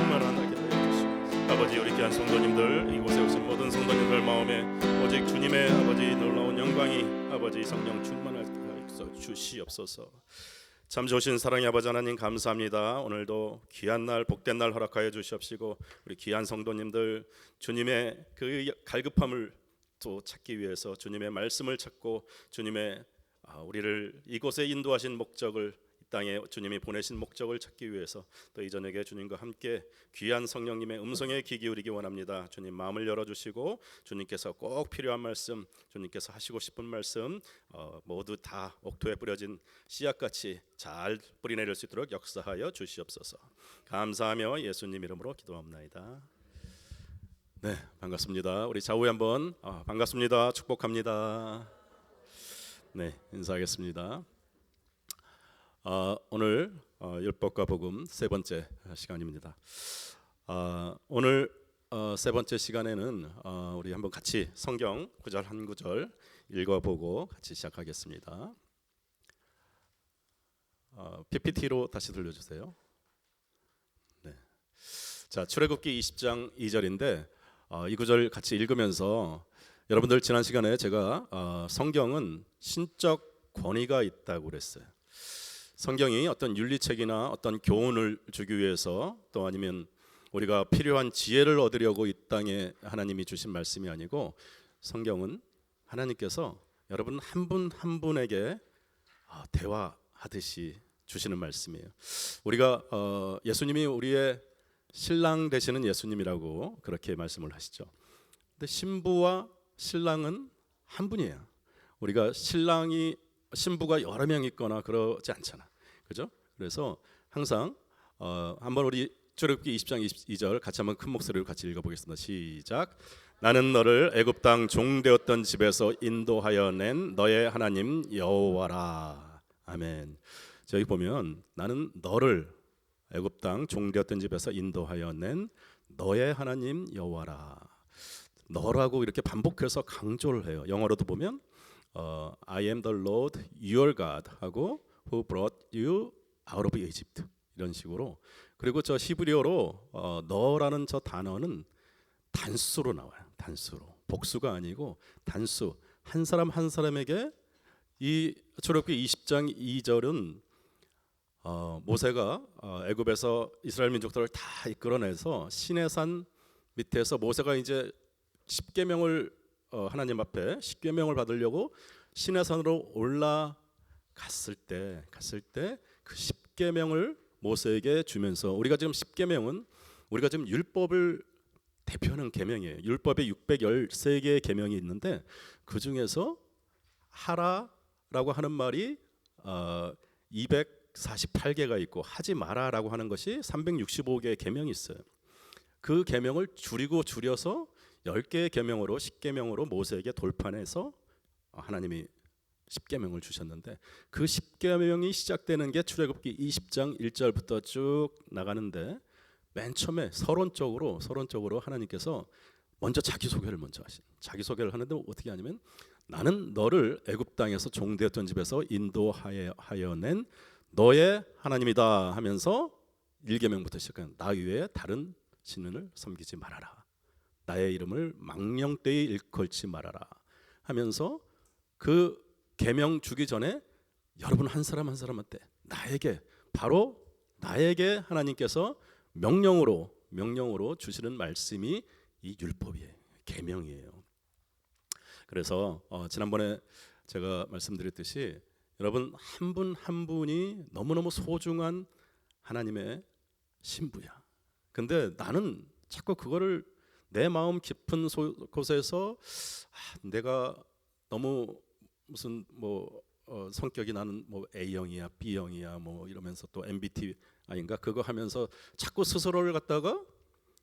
충만하게 하여 주시고 아버지 우리 귀한 성도님들 이곳에 오신 모든 성도님들 마음에 오직 주님의 아버지 놀라운 영광이 아버지 성령 충만하게 하여 주시옵소서. 참 좋으신 사랑의 아버지 하나님 감사합니다. 오늘도 귀한 날 복된 날 허락하여 주시옵시고 우리 귀한 성도님들 주님의 그 갈급함을 또 찾기 위해서 주님의 말씀을 찾고 주님의 우리를 이곳에 인도하신 목적을 이 땅에 주님이 보내신 목적을 찾기 위해서 또 이 저녁에 주님과 함께 귀한 성령님의 음성에 귀 기울이기 원합니다. 주님 마음을 열어주시고 주님께서 꼭 필요한 말씀 주님께서 하시고 싶은 말씀 모두 다 옥토에 뿌려진 씨앗같이 잘 뿌리내릴 수 있도록 역사하여 주시옵소서. 감사하며 예수님 이름으로 기도합나이다. 네, 반갑습니다. 우리 좌우에 한번 반갑습니다. 축복합니다. 네, 인사하겠습니다. 오늘 율법과 복음 세 번째 시간입니다. 오늘 세 번째 시간에는 우리 한번 같이 성경 구절 한 구절 읽어보고 같이 시작하겠습니다. PPT로 다시 들려주세요. 네. 자, 출애굽기 20장 2절인데 이 구절 같이 읽으면서 여러분들 지난 시간에 제가 성경은 신적 권위가 있다고 그랬어요. 성경이 어떤 윤리책이나 어떤 교훈을 주기 위해서 또 아니면 우리가 필요한 지혜를 얻으려고 이 땅에 하나님이 주신 말씀이 아니고 성경은 하나님께서 여러분 한 분 한 분에게 대화하듯이 주시는 말씀이에요. 우리가 예수님이 우리의 신랑 되시는 예수님이라고 그렇게 말씀을 하시죠. 근데 신부와 신랑은 한 분이에요. 우리가 신부가 여러 명 있거나 그러지 않잖아. 그죠? 그래서 항상 한번 우리 출애굽기 20장 22절 같이 한번 큰 목소리로 같이 읽어보겠습니다. 시작. 나는 너를 애굽 땅 종되었던 집에서 인도하여 낸 너의 하나님 여호와라. 아멘. 저기 보면 나는 너를 애굽 땅 종되었던 집에서 인도하여 낸 너의 하나님 여호와라. 너라고 이렇게 반복해서 강조를 해요. 영어로도 보면 I am the Lord your God 하고 Who brought you out of Egypt 이런 식으로. 그리고 저 히브리어로 너라는 저 단어는 단수로 나와요. 단수로. 복수가 아니고 단수. 한 사람 한 사람에게 이 출애굽기 20장 2절은 모세가 애굽에서 이스라엘 민족들을 다 이끌어내서 시내산 밑에서 모세가 이제 십계명을 하나님 앞에 십계명을 받으려고 시내산으로 올라갔을 때 그 십계명을 모세에게 주면서 우리가 지금 십계명은 우리가 지금 율법을 대표하는 계명이에요. 율법에 613개의 계명이 있는데 그 중에서 하라라고 하는 말이 248개가 있고 하지 마라라고 하는 것이 365개의 계명이 있어요. 그 계명을 줄여서 10개의 계명으로 십계명으로 모세에게 돌판해서 하나님이 십계명을 주셨는데 그 십계명이 시작되는 게 출애굽기 20장 1절부터 쭉 나가는데 맨 처음에 서론적으로 하나님께서 먼저 자기소개를 먼저 하신. 자기소개를 하는데 어떻게 하냐면 나는 너를 애굽 땅에서 종되었던 집에서 인도하여 낸 너의 하나님이다 하면서 1계명부터 시작하는 나 외에 다른 신을 섬기지 말아라. 나의 이름을 망령되이 일컬지 말아라 하면서 그 계명 주기 전에 여러분 한 사람 한 사람한테 바로 나에게 하나님께서 명령으로 주시는 말씀이 이 율법이에요. 계명이에요. 그래서 지난번에 제가 말씀드렸듯이 여러분 한 분 한 분이 너무너무 소중한 하나님의 신부야. 근데 나는 자꾸 그거를 내 마음 깊은 곳에서 내가 너무 무슨 성격이 나는 A형이야 B형이야 이러면서 또 MBTI인가 그거 하면서 자꾸 스스로를 갖다가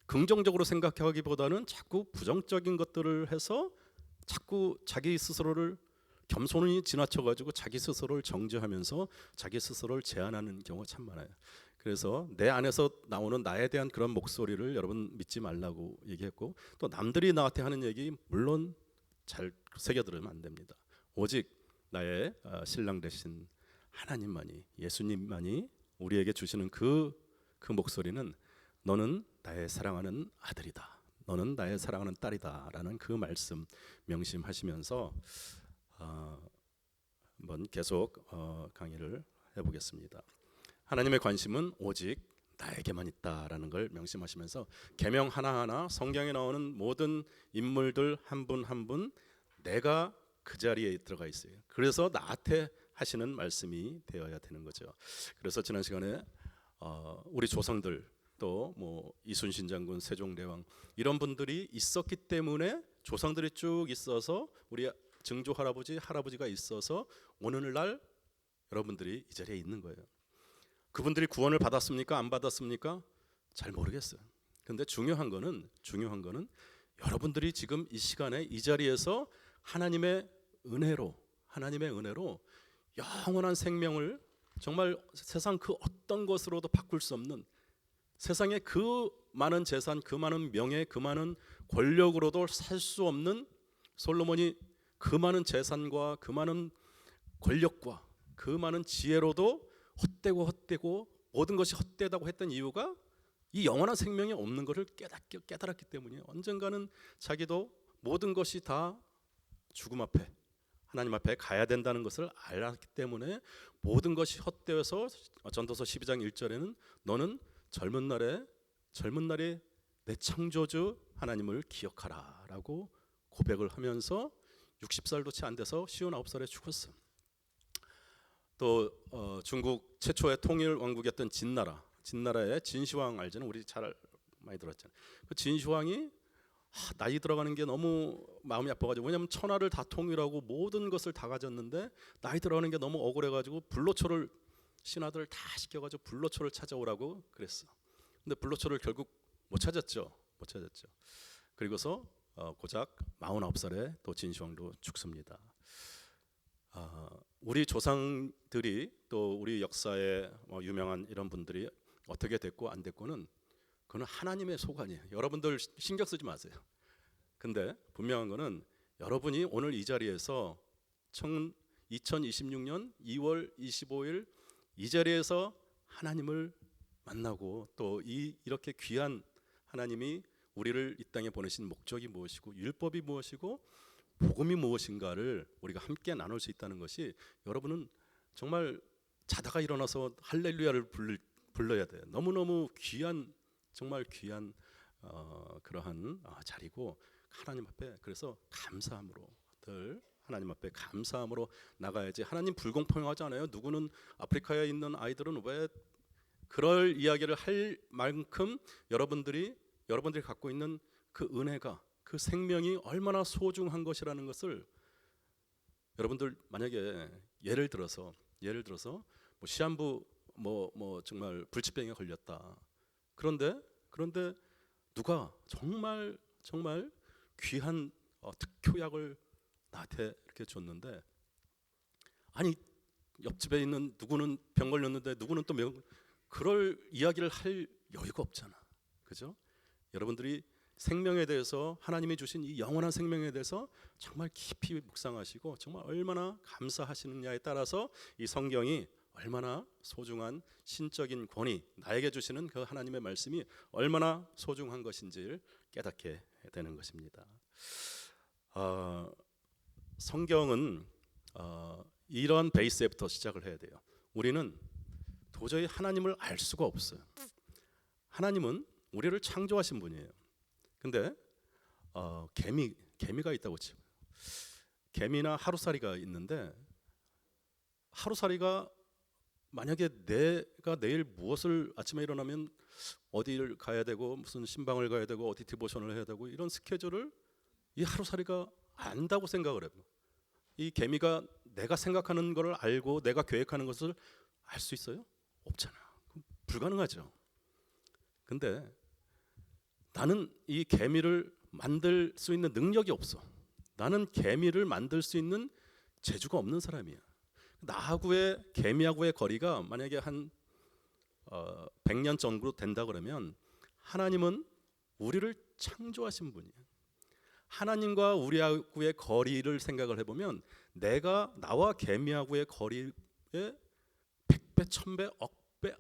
긍정적으로 생각하기보다는 자꾸 부정적인 것들을 해서 자꾸 자기 스스로를 겸손히 지나쳐가지고 자기 스스로를 정죄하면서 자기 스스로를 제한하는 경우가 참 많아요. 그래서 내 안에서 나오는 나에 대한 그런 목소리를 여러분 믿지 말라고 얘기했고 또 남들이 나한테 하는 얘기 물론 잘 새겨들으면 안 됩니다. 오직 나의 신랑 되신 하나님만이 예수님만이 우리에게 주시는 그 목소리는 너는 나의 사랑하는 아들이다. 너는 나의 사랑하는 딸이다라는 그 말씀 명심하시면서 한번 계속 강의를 해보겠습니다. 하나님의 관심은 오직 나에게만 있다라는 걸 명심하시면서 계명 하나하나 성경에 나오는 모든 인물들 한 분 한 분 내가 그 자리에 들어가 있어요. 그래서 나한테 하시는 말씀이 되어야 되는 거죠. 그래서 지난 시간에 우리 조상들 또 뭐 이순신 장군, 세종대왕 이런 분들이 있었기 때문에 조상들이 쭉 있어서 우리 증조 할아버지가 있어서 오늘날 여러분들이 이 자리에 있는 거예요. 그분들이 구원을 받았습니까? 안 받았습니까? 잘 모르겠어요. 근데 중요한 거는 여러분들이 지금 이 시간에 이 자리에서 하나님의 은혜로 영원한 생명을 정말 세상 그 어떤 것으로도 바꿀 수 없는, 세상의 그 많은 재산, 그 많은 명예, 그 많은 권력으로도 살 수 없는, 솔로몬이 그 많은 재산과 그 많은 권력과 그 많은 지혜로도 헛되고 모든 것이 헛되다고 했던 이유가 이 영원한 생명이 없는 것을 깨달았기 때문이에요. 언젠가는 자기도 모든 것이 다 죽음 앞에 하나님 앞에 가야 된다는 것을 알았기 때문에 모든 것이 헛되어서 전도서 12장 1절에는 너는 젊은 날에 내 창조주 하나님을 기억하라 라고 고백을 하면서 60살도 채 안 돼서 59살에 죽었어요. 또 중국 최초의 통일 왕국이었던 진나라의 진시황 알잖아요. 우리 잘 많이 들었잖아요. 그 진시황이 나이 들어가는 게 너무 마음이 아파가지고, 왜냐하면 천하를 다 통일하고 모든 것을 다 가졌는데 나이 들어가는 게 너무 억울해가지고 불로초를 신하들 다 시켜가지고 불로초를 찾아오라고 그랬어. 근데 불로초를 결국 못 찾았죠. 그리고서 고작 49살에 또 진시황도 죽습니다. 우리 조상들이 또 우리 역사에 유명한 이런 분들이 어떻게 됐고 안 됐고는 그건 하나님의 소관이에요. 여러분들 신경 쓰지 마세요. 근데 분명한 거는 여러분이 오늘 이 자리에서 2026년 2월 25일 이 자리에서 하나님을 만나고 또 이렇게 귀한 하나님이 우리를 이 땅에 보내신 목적이 무엇이고 율법이 무엇이고 복음이 무엇인가를 우리가 함께 나눌 수 있다는 것이, 여러분은 정말 자다가 일어나서 할렐루야를 불러야 돼요. 너무너무 귀한, 정말 귀한 그러한 자리고 하나님 앞에, 그래서 감사함으로 늘 하나님 앞에 감사함으로 나가야지. 하나님 불공평하지 않아요? 누구는 아프리카에 있는 아이들은 왜 그럴 이야기를 할 만큼 여러분들이 갖고 있는 그 은혜가, 그 생명이 얼마나 소중한 것이라는 것을 여러분들 만약에 예를 들어서 뭐 시한부 정말 불치병에 걸렸다. 그런데 누가 정말 귀한 특효약을 나한테 이렇게 줬는데, 아니 옆집에 있는 누구는 병 걸렸는데 누구는 또 그럴 이야기를 할 여유가 없잖아. 그죠? 여러분들이 생명에 대해서, 하나님이 주신 이 영원한 생명에 대해서 정말 깊이 묵상하시고 정말 얼마나 감사하시느냐에 따라서 이 성경이 얼마나 소중한 신적인 권위, 나에게 주시는 그 하나님의 말씀이 얼마나 소중한 것인지를 깨닫게 되는 것입니다. 성경은 이런 베이스에부터 시작을 해야 돼요. 우리는 도저히 하나님을 알 수가 없어요. 하나님은 우리를 창조하신 분이에요. 근데 개미가 있다고 치고, 개미나 하루살이가 있는데, 하루살이가 만약에 내가 내일 무엇을 아침에 일어나면 어디를 가야 되고 무슨 신방을 가야 되고 어디 디보션을 해야 되고 이런 스케줄을 이 하루살이가 안다고 생각을 해요. 이 개미가 내가 생각하는 것을 알고 내가 계획하는 것을 알 수 있어요? 없잖아. 불가능하죠. 근데 나는 이 개미를 만들 수 있는 능력이 없어. 나는 개미를 만들 수 있는 재주가 없는 사람이야. 나하고의 개미하고의 거리가 만약에 한 100년 정도 된다 그러면, 하나님은 우리를 창조하신 분이에요. 하나님과 우리하고의 거리를 생각을 해보면 나와 개미하고의 거리에 100배, 1000배, 억배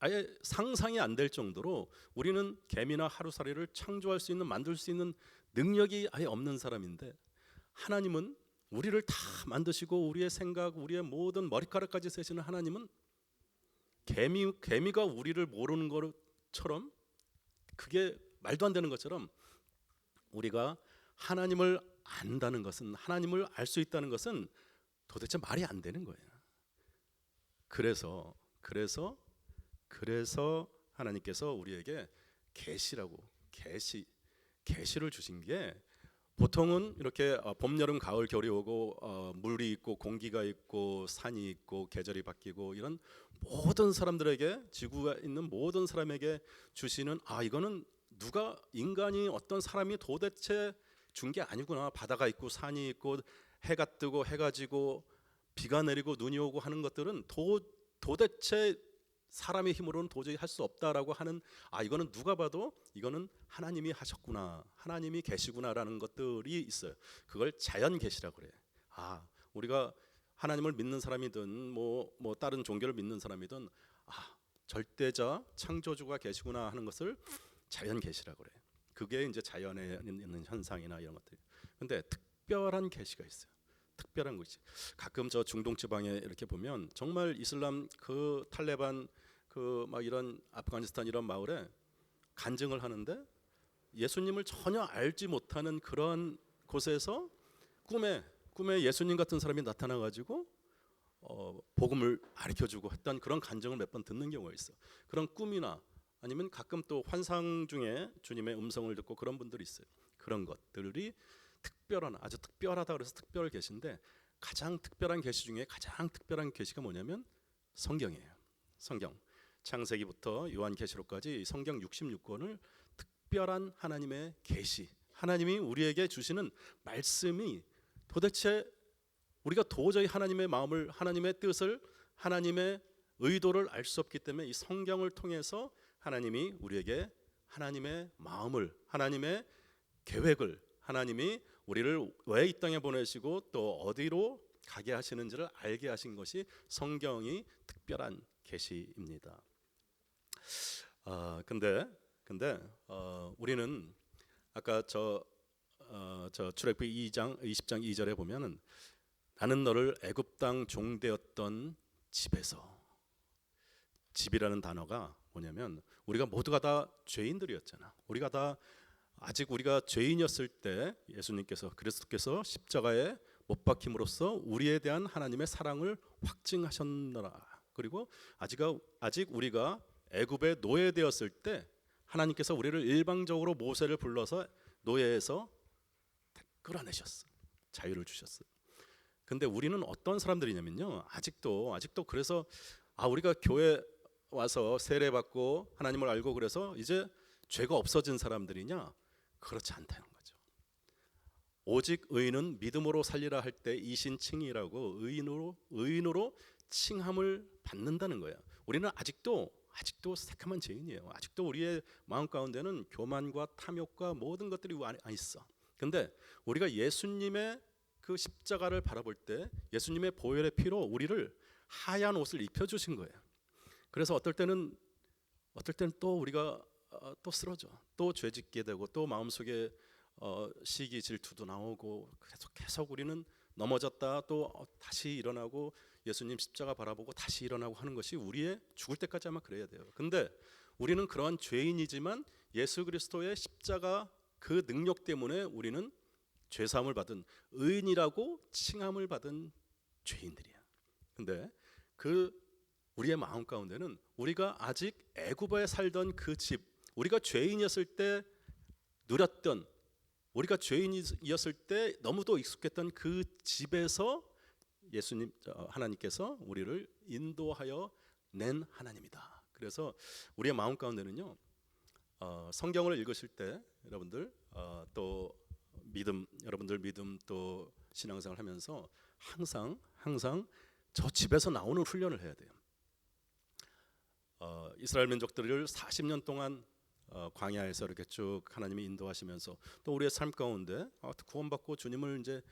아예 상상이 안 될 정도로 우리는 개미나 하루살이를 창조할 수 있는, 만들 수 있는 능력이 아예 없는 사람인데, 하나님은 우리를 다 만드시고 우리의 생각, 우리의 모든 머리카락까지 세시는 하나님은 개미가 우리를 모르는 것처럼, 그게 말도 안 되는 것처럼 우리가 하나님을 안다는 것은, 하나님을 알 수 있다는 것은 도대체 말이 안 되는 거예요. 그래서 하나님께서 우리에게 계시를 주신 게, 보통은 이렇게 봄, 여름, 가을, 겨울이 오고 물이 있고 공기가 있고 산이 있고 계절이 바뀌고 이런 모든 사람들에게, 지구가 있는 모든 사람에게 주시는, 이거는 누가, 인간이, 어떤 사람이 도대체 준 게 아니구나. 바다가 있고 산이 있고 해가 뜨고 해가 지고 비가 내리고 눈이 오고 하는 것들은 도대체 사람의 힘으로는 도저히 할 수 없다라고 하는, 이거는 누가 봐도 이거는 하나님이 하셨구나, 하나님이 계시구나라는 것들이 있어요. 그걸 자연 계시라고 그래요. 우리가 하나님을 믿는 사람이든 뭐 다른 종교를 믿는 사람이든 절대자 창조주가 계시구나 하는 것을 자연 계시라고 그래요. 그게 이제 자연에 있는 현상이나 이런 것들. 근데 특별한 계시가 있어요. 특별한 것이, 가끔 저 중동 지방에 이렇게 보면 정말 이슬람, 그 탈레반, 그 막 이런 아프가니스탄 이런 마을에 간증을 하는데, 예수님을 전혀 알지 못하는 그런 곳에서 꿈에 예수님 같은 사람이 나타나 가지고 복음을 가르쳐주고 했던 그런 간증을 몇 번 듣는 경우가 있어. 그런 꿈이나 아니면 가끔 또 환상 중에 주님의 음성을 듣고 그런 분들이 있어요. 그런 것들이 특별한, 아주 특별하다 그래서 특별 계시인데, 가장 특별한 계시 중에 가장 특별한 계시가 뭐냐면 성경이에요. 성경, 창세기부터 요한계시록까지 성경 66권을 특별한 하나님의 계시, 하나님이 우리에게 주시는 말씀이, 도대체 우리가 도저히 하나님의 마음을, 하나님의 뜻을, 하나님의 의도를 알 수 없기 때문에 이 성경을 통해서 하나님이 우리에게 하나님의 마음을, 하나님의 계획을, 하나님이 우리를 왜 이 땅에 보내시고 또 어디로 가게 하시는지를 알게 하신 것이 성경이 특별한 계시입니다. 근데 우리는 아까 저 출애굽기 20장 2절에 보면은, 나는 너를 애굽 땅 종되었던 집에서, 집이라는 단어가 뭐냐면, 우리가 모두가 다 죄인들이었잖아. 아직 우리가 죄인이었을 때 예수님께서, 그리스도께서 십자가에 못 박힘으로써 우리에 대한 하나님의 사랑을 확증하셨노라. 그리고 아직 우리가 애굽에 노예되었을 때 하나님께서 우리를 일방적으로 모세를 불러서 노예에서 끌어내셨어. 자유를 주셨어요. 근데 우리는 어떤 사람들이냐면요, 아직도 그래서 우리가 교회 와서 세례받고 하나님을 알고 그래서 이제 죄가 없어진 사람들이냐? 그렇지 않다는 거죠. 오직 의인은 믿음으로 살리라 할 때 이신칭이라고 의인으로 칭함을 받는다는 거예요. 우리는 아직도 새카만 죄인이에요. 아직도 우리의 마음 가운데는 교만과 탐욕과 모든 것들이 와 있어. 근데 우리가 예수님의 그 십자가를 바라볼 때, 예수님의 보혈의 피로 우리를 하얀 옷을 입혀주신 거예요. 그래서 어떨 때는 또 우리가 또 쓰러져, 또 죄짓게 되고, 또 마음속에 시기 질투도 나오고, 계속 우리는 넘어졌다 또 다시 일어나고, 예수님 십자가 바라보고 다시 일어나고 하는 것이 우리의 죽을 때까지 아마 그래야 돼요. 근데 우리는 그러한 죄인이지만 예수 그리스도의 십자가 그 능력 때문에 우리는 죄사함을 받은, 의인이라고 칭함을 받은 죄인들이야. 근데 우리의 마음 가운데는 우리가 아직 애굽에 살던 그 집, 우리가 죄인이었을 때 누렸던, 우리가 죄인이었을 때 너무도 익숙했던 그 집에서 하나님께서 우리를 인도하여 낸 하나님이다. 그래서 우리의 마음 가운데는요, 성경을 읽으실 때 여러분들 또 여러분들 믿음 또 신앙생활 하면서 항상 저 집에서 나오는 훈련을 해야 돼요. 이스라엘 민족들을 40년 동안 광야에서 이렇게 쭉 하나님이 인도하시면서 또 우리의 삶 가운데 구원받고 주님을 이제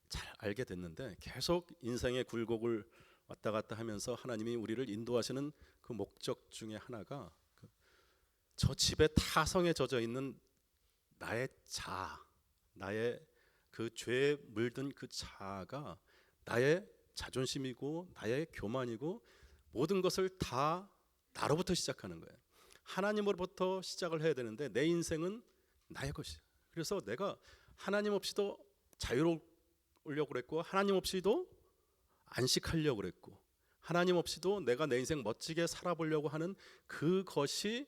잘 알게 됐는데, 계속 인생의 굴곡을 왔다 갔다 하면서 하나님이 우리를 인도하시는 그 목적 중에 하나가 저 집에 타성에 젖어 있는 나의 자아, 나의 그 죄에 물든 그 자아가 나의 자존심이고 나의 교만이고 모든 것을 다 나로부터 시작하는 거예요. 하나님으로부터 시작을 해야 되는데 내 인생은 나의 것이야. 그래서 내가 하나님 없이도 자유로우려고 그랬고 하나님 없이도 안식하려고 그랬고 하나님 없이도 내가 내 인생 멋지게 살아보려고 하는 그것이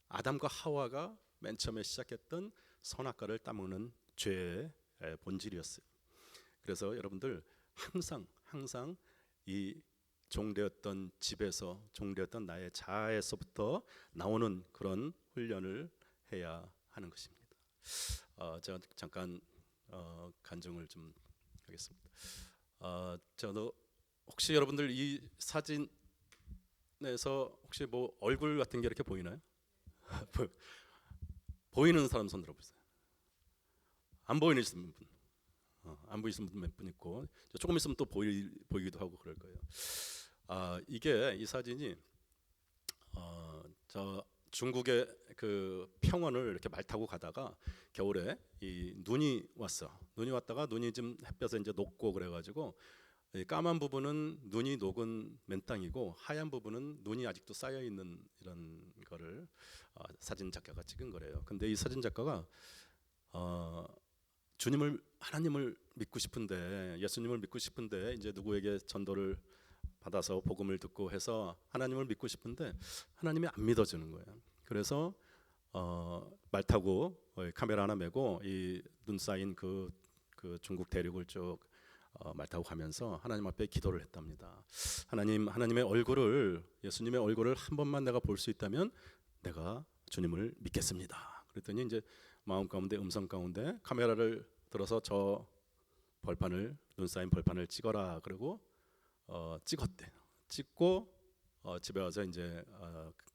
아담과 하와가 맨 처음에 시작했던 선악과를 따먹는 죄의 본질이었어요. 그래서 여러분들 항상 이 종되었던 집에서 종되었던 나의 자아에서부터 나오는 그런 훈련을 해야 하는 것입니다. 제가 잠깐 간증을 좀 하겠습니다. 저도 혹시 여러분들 이 사진에서 혹시 뭐 얼굴 같은 게 이렇게 보이나요? 보이는 사람 손 들어보세요. 안 보이는 분, 안 보이시는 분 몇 분 있고 조금 있으면 또 보이기도 하고 그럴 거예요. 이게 이 사진이 저 중국의 그 평원을 이렇게 말 타고 가다가 겨울에 이 눈이 왔어. 눈이 왔다가 눈이 좀 햇볕에 이제 녹고 그래가지고 까만 부분은 눈이 녹은 맨땅이고 하얀 부분은 눈이 아직도 쌓여 있는 이런 거를 사진 작가가 찍은 거래요. 근데 이 사진 작가가 하나님을 믿고 싶은데 예수님을 믿고 싶은데 이제 누구에게 전도를 받아서 복음을 듣고 해서 하나님을 믿고 싶은데 하나님이 안 믿어주는 거예요. 그래서 말 타고 카메라 하나 메고 이 눈 쌓인 그 중국 대륙을 쭉 말 타고 가면서 하나님 앞에 기도를 했답니다. 하나님의 얼굴을 예수님의 얼굴을 한 번만 내가 볼 수 있다면 내가 주님을 믿겠습니다. 그랬더니 이제 마음 가운데 음성 가운데 카메라를 들어서 저 벌판을 눈 쌓인 벌판을 찍어라 그러고 찍었대. 찍고 집에 와서 이제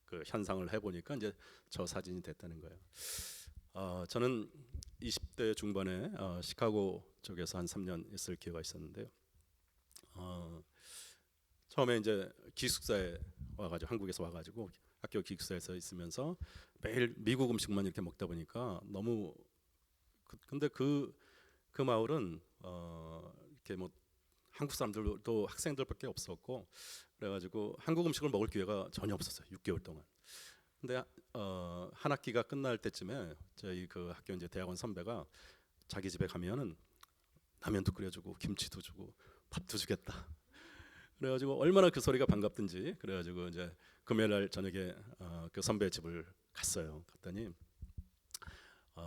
그 현상을 해보니까 이제 저 사진이 됐다는 거예요. 저는 20대 중반에 시카고 쪽에서 한 3년 있을 기회가 있었는데요. 처음에 이제 기숙사에 와가지고 한국에서 와가지고 학교 기숙사에서 있으면서 매일 미국 음식만 이렇게 먹다 보니까 너무 근데 그 마을은 이렇게 뭐 한국 사람들도 학생들밖에 없었고 그래가지고 한국 음식을 먹을 기회가 전혀 없었어요. 6개월 동안. 근데 한 학기가 끝날 때쯤에 저희 그 학교 이제 대학원 선배가 자기 집에 가면은 라면도 끓여주고 김치도 주고 밥도 주겠다. 그래가지고 얼마나 그 소리가 반갑든지 그래가지고 이제 금요일날 저녁에 그 선배 집을 갔어요. 갔더니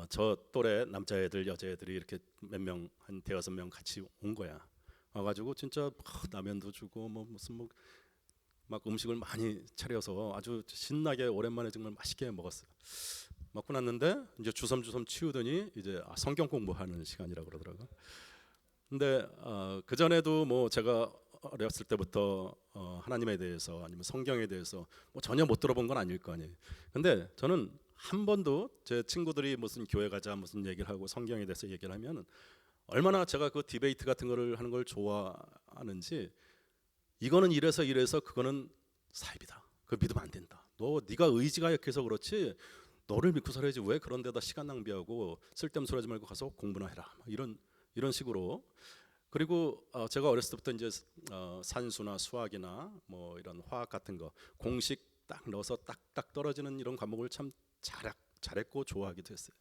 저 또래 남자애들 여자애들이 이렇게 몇 명 한 대여섯 명 같이 온 거야. 와가지고 진짜 라면도 주고 뭐 무슨 뭐 막 음식을 많이 차려서 아주 신나게 오랜만에 정말 맛있게 먹었어요. 먹고 났는데 이제 주섬주섬 치우더니 이제 성경 공부하는 시간이라고 그러더라고요. 근데 그 전에도 뭐 제가 어렸을 때부터 하나님에 대해서 아니면 성경에 대해서 뭐 전혀 못 들어본 건 아닐 거 아니에요. 근데 저는 한 번도 제 친구들이 무슨 교회 가자 무슨 얘기를 하고 성경에 대해서 얘기를 하면 얼마나 제가 그 디베이트 같은 거를 하는 걸 좋아하는지 이거는 이래서 그거는 사입이다. 그거 믿으면 안 된다. 네가 의지가 약해서 그렇지 너를 믿고 살아야지 왜 그런 데다 시간 낭비하고 쓸데없는 소리 하지 말고 가서 공부나 해라. 이런 식으로. 그리고 제가 어렸을 때부터 이제 산수나 수학이나 뭐 이런 화학 같은 거 공식 딱 넣어서 딱딱 떨어지는 이런 과목을 참 잘했고 좋아하기도 했어요.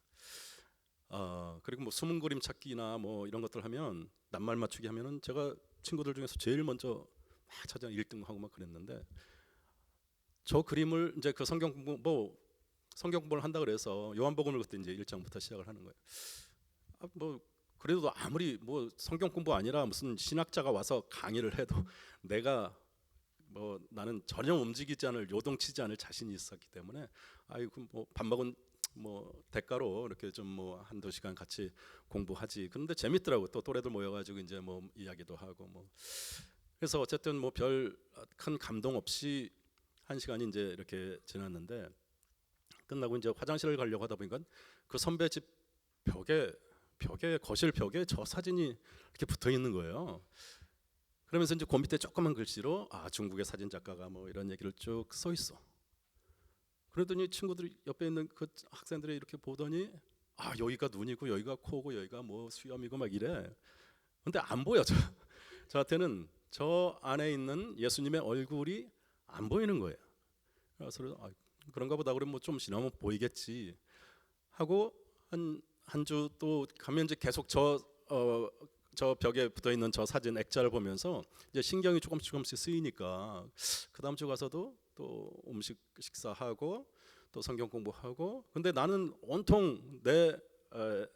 그리고 뭐 숨은 그림 찾기나 뭐 이런 것들 하면 낱말 맞추기 하면은 제가 친구들 중에서 제일 먼저 막 찾아 1등하고 막 그랬는데 저 그림을 이제 그 성경 공부를 한다 그래서 요한복음을 그때 이제 1장부터 시작을 하는 거예요. 뭐 그래도 아무리 뭐 성경 공부 아니라 무슨 신학자가 와서 강의를 해도 내가 뭐 나는 전혀 움직이지 않을 요동치지 않을 자신이 있었기 때문에 아이고 뭐 밥 먹은 뭐 대가로 이렇게 좀 뭐 한두 시간 같이 공부하지. 그런데 재밌더라고. 또 또래들 모여가지고 이제 뭐 이야기도 하고 뭐. 그래서 어쨌든 뭐 별 큰 감동 없이 한 시간이 이제 이렇게 지났는데 끝나고 이제 화장실을 가려고 하다 보니까 그 선배 집 벽에 거실 벽에 저 사진이 이렇게 붙어 있는 거예요. 그러면서 이제 그 밑에 조그만 글씨로 중국의 사진 작가가 뭐 이런 얘기를 쭉 써 있어. 그러더니 친구들이 옆에 있는 그 학생들이 이렇게 보더니 여기가 눈이고 여기가 코고 여기가 뭐 수염이고 막 이래. 근데 안 보여. 저한테는 저 안에 있는 예수님의 얼굴이 안 보이는 거예요. 그래서 그런가 보다. 그러면 뭐 좀 지나면 보이겠지 하고 한 주 또 가면 이제 계속 저 벽에 붙어 있는 저 사진 액자를 보면서 이제 신경이 조금씩 쓰이니까 그 다음 주 가서도 또 음식 식사하고 또 성경 공부하고. 근데 나는 온통 내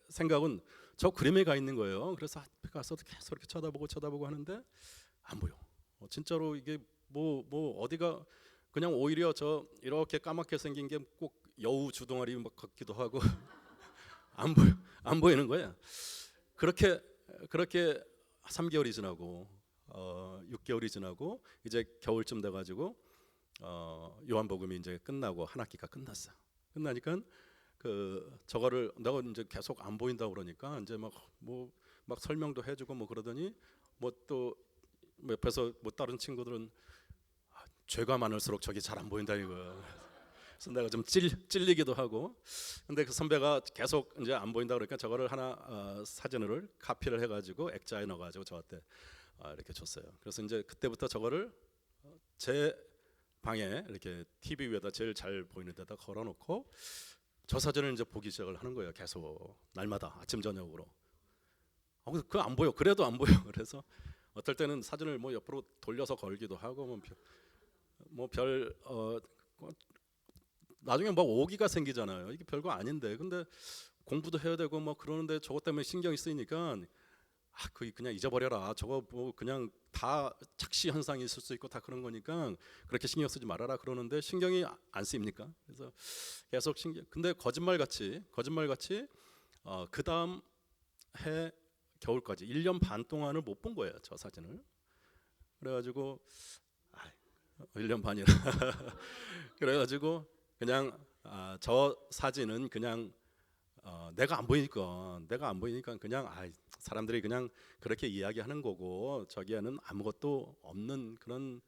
생각은 저 그림에 가 있는 거예요. 그래서 앞에 가서도 계속 이렇게 쳐다보고 하는데 안 보여. 진짜로 이게 뭐 어디가 그냥 오히려 저 이렇게 까맣게 생긴 게 꼭 여우 주둥아리 막 같기도 하고 안 보이는 거야. 그렇게 3개월이 지나고 6개월이 지나고 이제 겨울쯤 돼가지고 요한복음이 이제 끝나고 한 학기가 끝났어. 끝나니까 저거를 내가 이제 계속 안 보인다 그러니까 이제 막 설명도 해주고 뭐 그러더니 뭐 또 옆에서 뭐 다른 친구들은 죄가 많을수록 저기 잘 안 보인다 이거. 그래서 내가 좀 찔리기도 하고. 근데 그 선배가 계속 이제 안 보인다 그러니까 저거를 하나 사진을 카피를 해가지고 액자에 넣어가지고 저한테 이렇게 줬어요. 그래서 이제 그때부터 저거를 제 방에 이렇게 TV 위에다 제일 잘 보이는 데다 걸어놓고 저 사진을 이제 보기 시작을 하는 거예요. 계속 날마다 아침 저녁으로. 그거 안 보여. 그래도 안 보여. 그래서 어떨 때는 사진을 뭐 옆으로 돌려서 걸기도 하고 나중에 막 오기가 생기잖아요. 이게 별거 아닌데. 근데 공부도 해야 되고 뭐 그러는데 저것 때문에 신경이 쓰이니까 그냥 잊어버려라. 저거 뭐 그냥 다 착시 현상이 있을 수 있고 다 그런 거니까 그렇게 신경 쓰지 말아라 그러는데 신경이 안 쓰입니까? 그래서 계속 근데 거짓말같이 그 다음 해 겨울까지 1년 반 동안을 못 본 거예요. 저 사진을. 그래가지고 1년 반이라 그래가지고 그냥 저 사진은 그냥 내가 안 보이니까 그냥 사람들이 그냥 그렇게 이야기하는 거고 저기에는 아무것도 없는 그런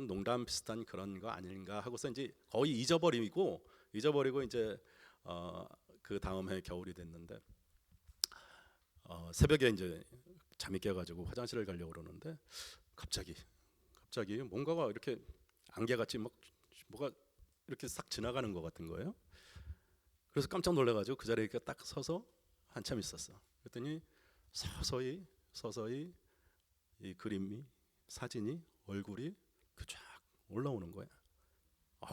농담 비슷한 그런 거 아닌가 하고서 이제 거의 잊어버리고 이제 그 다음 해 겨울이 됐는데 새벽에 이제 잠이 깨가지고 화장실을 가려고 그러는데 갑자기 뭔가가 이렇게 안개같이 뭐가 이렇게 싹 지나가는 것 같은 거예요. 그래서 깜짝 놀라가지고 그 자리에 딱 서서 한참 있었어. 그랬더니 서서히 이 그림이 사진이 얼굴이 쫙 올라오는 거야.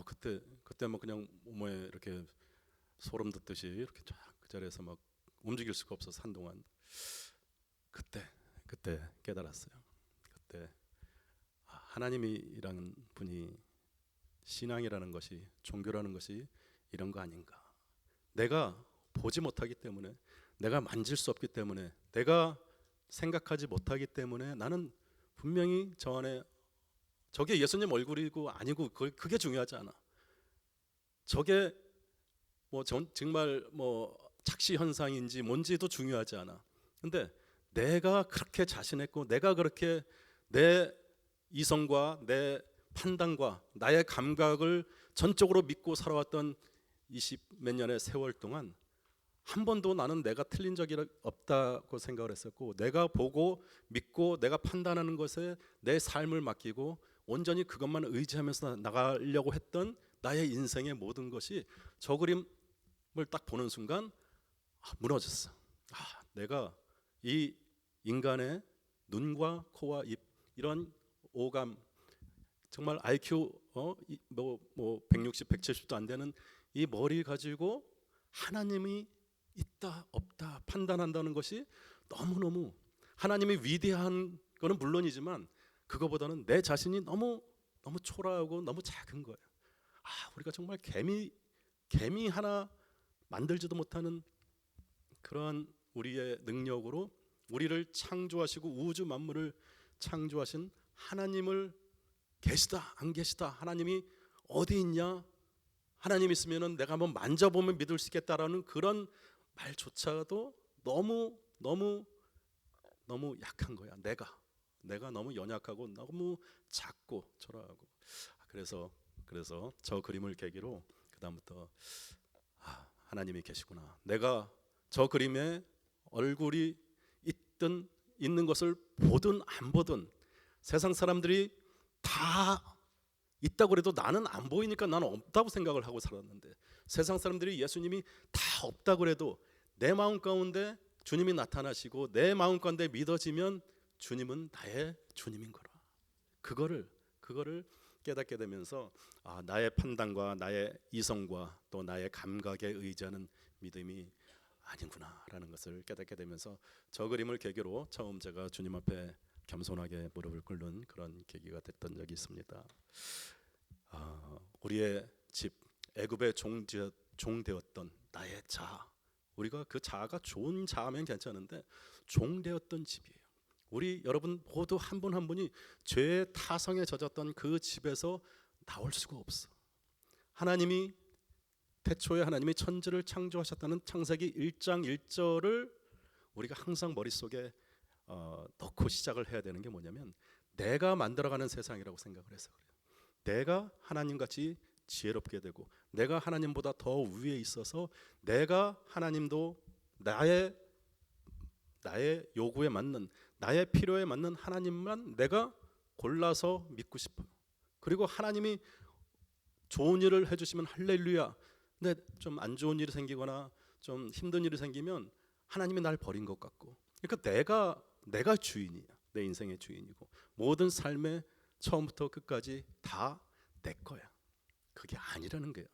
그때 뭐 그냥 몸에 이렇게 소름 돋듯이 이렇게 쫙 그 자리에서 막 움직일 수가 없어서 한동안 그때 깨달았어요. 그때 하나님이라는 분이 신앙이라는 것이 종교라는 것이 이런 거 아닌가. 내가 보지 못하기 때문에 내가 만질 수 없기 때문에 내가 생각하지 못하기 때문에 나는 분명히 저 안에 저게 예수님 얼굴이고 아니고 그게 중요하지 않아. 저게 뭐 정말 뭐 착시 현상인지 뭔지도 중요하지 않아. 근데 내가 그렇게 자신했고 내가 그렇게 내 이성과 내 판단과 나의 감각을 전적으로 믿고 살아왔던 20몇 년의 세월 동안 한 번도 나는 내가 틀린 적이 없다고 생각을 했었고 내가 보고 믿고 내가 판단하는 것에 내 삶을 맡기고 온전히 그것만 의지하면서 나가려고 했던 나의 인생의 모든 것이 저 그림을 딱 보는 순간 무너졌어. 내가 이 인간의 눈과 코와 입 이런 오감 정말 IQ 160, 170도 안 되는 이 머리 가지고 하나님이 있다 없다 판단한다는 것이 너무너무 하나님이 위대한 거는 물론이지만 그거보다는 내 자신이 너무 초라하고 너무 작은 거예요. 우리가 정말 개미 하나 만들지도 못하는 그러한 우리의 능력으로 우리를 창조하시고 우주 만물을 창조하신 하나님을 계시다 안 계시다 하나님이 어디 있냐 하나님 있으면은 내가 한번 만져보면 믿을 수 있겠다라는 그런 말조차도 너무 약한 거야. 내가 내가 너무 연약하고 너무 작고 초라하고. 그래서 저 그림을 계기로 그 다음부터 하나님이 계시구나. 내가 저 그림에 얼굴이 있는 것을 보든 안 보든 세상 사람들이 다 있다고 그래도 나는 안 보이니까 나는 없다고 생각을 하고 살았는데, 세상 사람들이 예수님이 다 없다고 그래도 내 마음 가운데 주님이 나타나시고 내 마음 가운데 믿어지면 주님은 나의 주님인 거라. 그거를 깨닫게 되면서 나의 판단과 나의 이성과 또 나의 감각에 의지하는 믿음이 아니구나라는 것을 깨닫게 되면서 저 그림을 계기로 처음 제가 주님 앞에 겸손하게 무릎을 꿇는 그런 계기가 됐던 적이 있습니다. 우리의 집 애굽의 종되었던 나의 자아, 우리가 그 자아가 좋은 자아면 괜찮은데 종되었던 집이에요. 우리 여러분 모두 한 분 한 분이 죄의 타성에 젖었던 그 집에서 나올 수가 없어. 하나님이 태초에 하나님이 천지를 창조하셨다는 창세기 1장 1절을 우리가 항상 머릿속에 넣고 시작을 해야 되는 게 뭐냐면, 내가 만들어가는 세상이라고 생각을 해서 그래요. 내가 하나님같이 지혜롭게 되고 내가 하나님보다 더 위에 있어서 내가 하나님도 나의 요구에 맞는, 나의 필요에 맞는 하나님만 내가 골라서 믿고 싶어요. 그리고 하나님이 좋은 일을 해주시면 할렐루야. 근데 좀 안 좋은 일이 생기거나 좀 힘든 일이 생기면 하나님이 날 버린 것 같고, 그러니까 내가 주인이야. 내 인생의 주인이고 모든 삶의 처음부터 끝까지 다 내 거야. 그게 아니라는 거예요.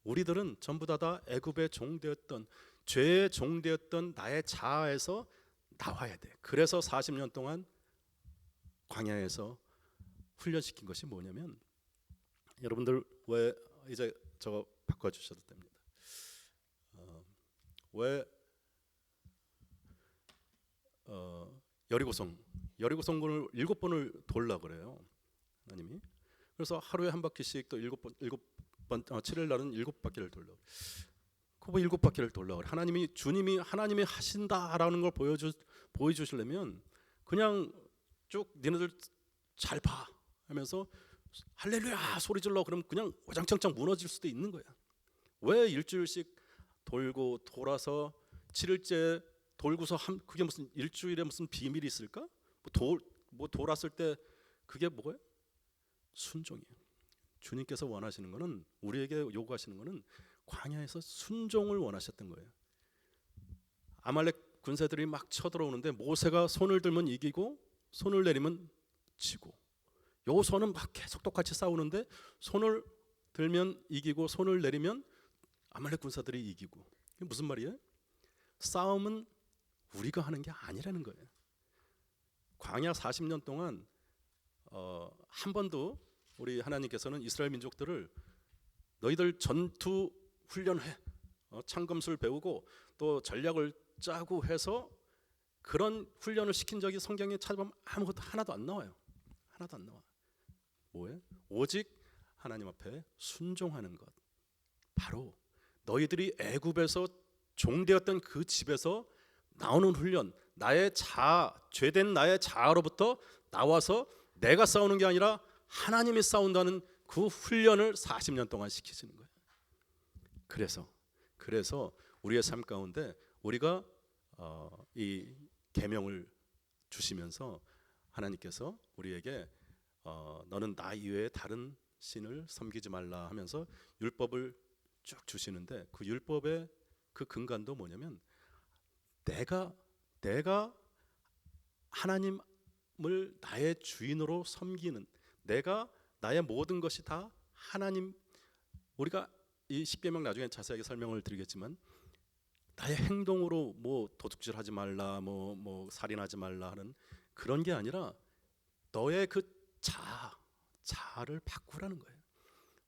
우리들은 전부 다 애굽의 종되었던, 죄의 종되었던 나의 자아에서 나와야 돼. 그래서 40년 동안 광야에서 훈련시킨 것이 뭐냐면, 여러분들 왜 이제 저거 바꿔주셔도 됩니다. 왜 여리고성군을 7번을 돌라 그래요, 하나님이. 그래서 하루에 한 바퀴씩 또 7번 7일 날은 7바퀴를 돌라. 그 7바퀴를 돌라 그래. 주님이 하신다라는 걸 보여주시려면 그냥 쭉 니네들 잘 봐 하면서 할렐루야 소리 질러 그러면 그냥 와장창창 무너질 수도 있는 거야. 왜 일주일씩 돌고 돌아서 7일째 돌고서 그게 무슨 일주일에 무슨 비밀이 있을까? 돌았을 때 그게 뭐예요? 순종이에요. 주님께서 원하시는 거는, 우리에게 요구하시는 거는 광야에서 순종을 원하셨던 거예요. 아말렉 군사들이 막 쳐들어오는데 모세가 손을 들면 이기고 손을 내리면 지고, 여호수아는 막 계속 똑같이 싸우는데 손을 들면 이기고 손을 내리면 아말렉 군사들이 이기고. 이게 무슨 말이에요? 싸움은 우리가 하는 게 아니라는 거예요. 광야 40년 동안 한 번도 우리 하나님께서는 이스라엘 민족들을 너희들 전투 훈련해, 창검술 배우고 또 전략을 짜고 해서 그런 훈련을 시킨 적이 성경에 찾아보면 하나도 안 나와요. 하나도 안 나와. 뭐예요? 오직 하나님 앞에 순종하는 것. 바로 너희들이 애굽에서 종되었던 그 집에서 나오는 훈련, 나의 죄된 나의 자아로부터 나와서 내가 싸우는 게 아니라 하나님이 싸운다는 그 훈련을 40년 동안 시키시는 거예요. 그래서 우리의 삶 가운데 우리가 이 계명을 주시면서 하나님께서 우리에게 너는 나 이외에 다른 신을 섬기지 말라 하면서 율법을 쭉 주시는데, 그 율법의 그 근간도 뭐냐면, 내가 하나님을 나의 주인으로 섬기는, 내가 나의 모든 것이 다 하나님. 우리가 이 십계명 나중에 자세하게 설명을 드리겠지만, 나의 행동으로 뭐 도둑질하지 말라, 뭐 살인하지 말라 하는 그런 게 아니라 너의 그 자아를 바꾸라는 거예요.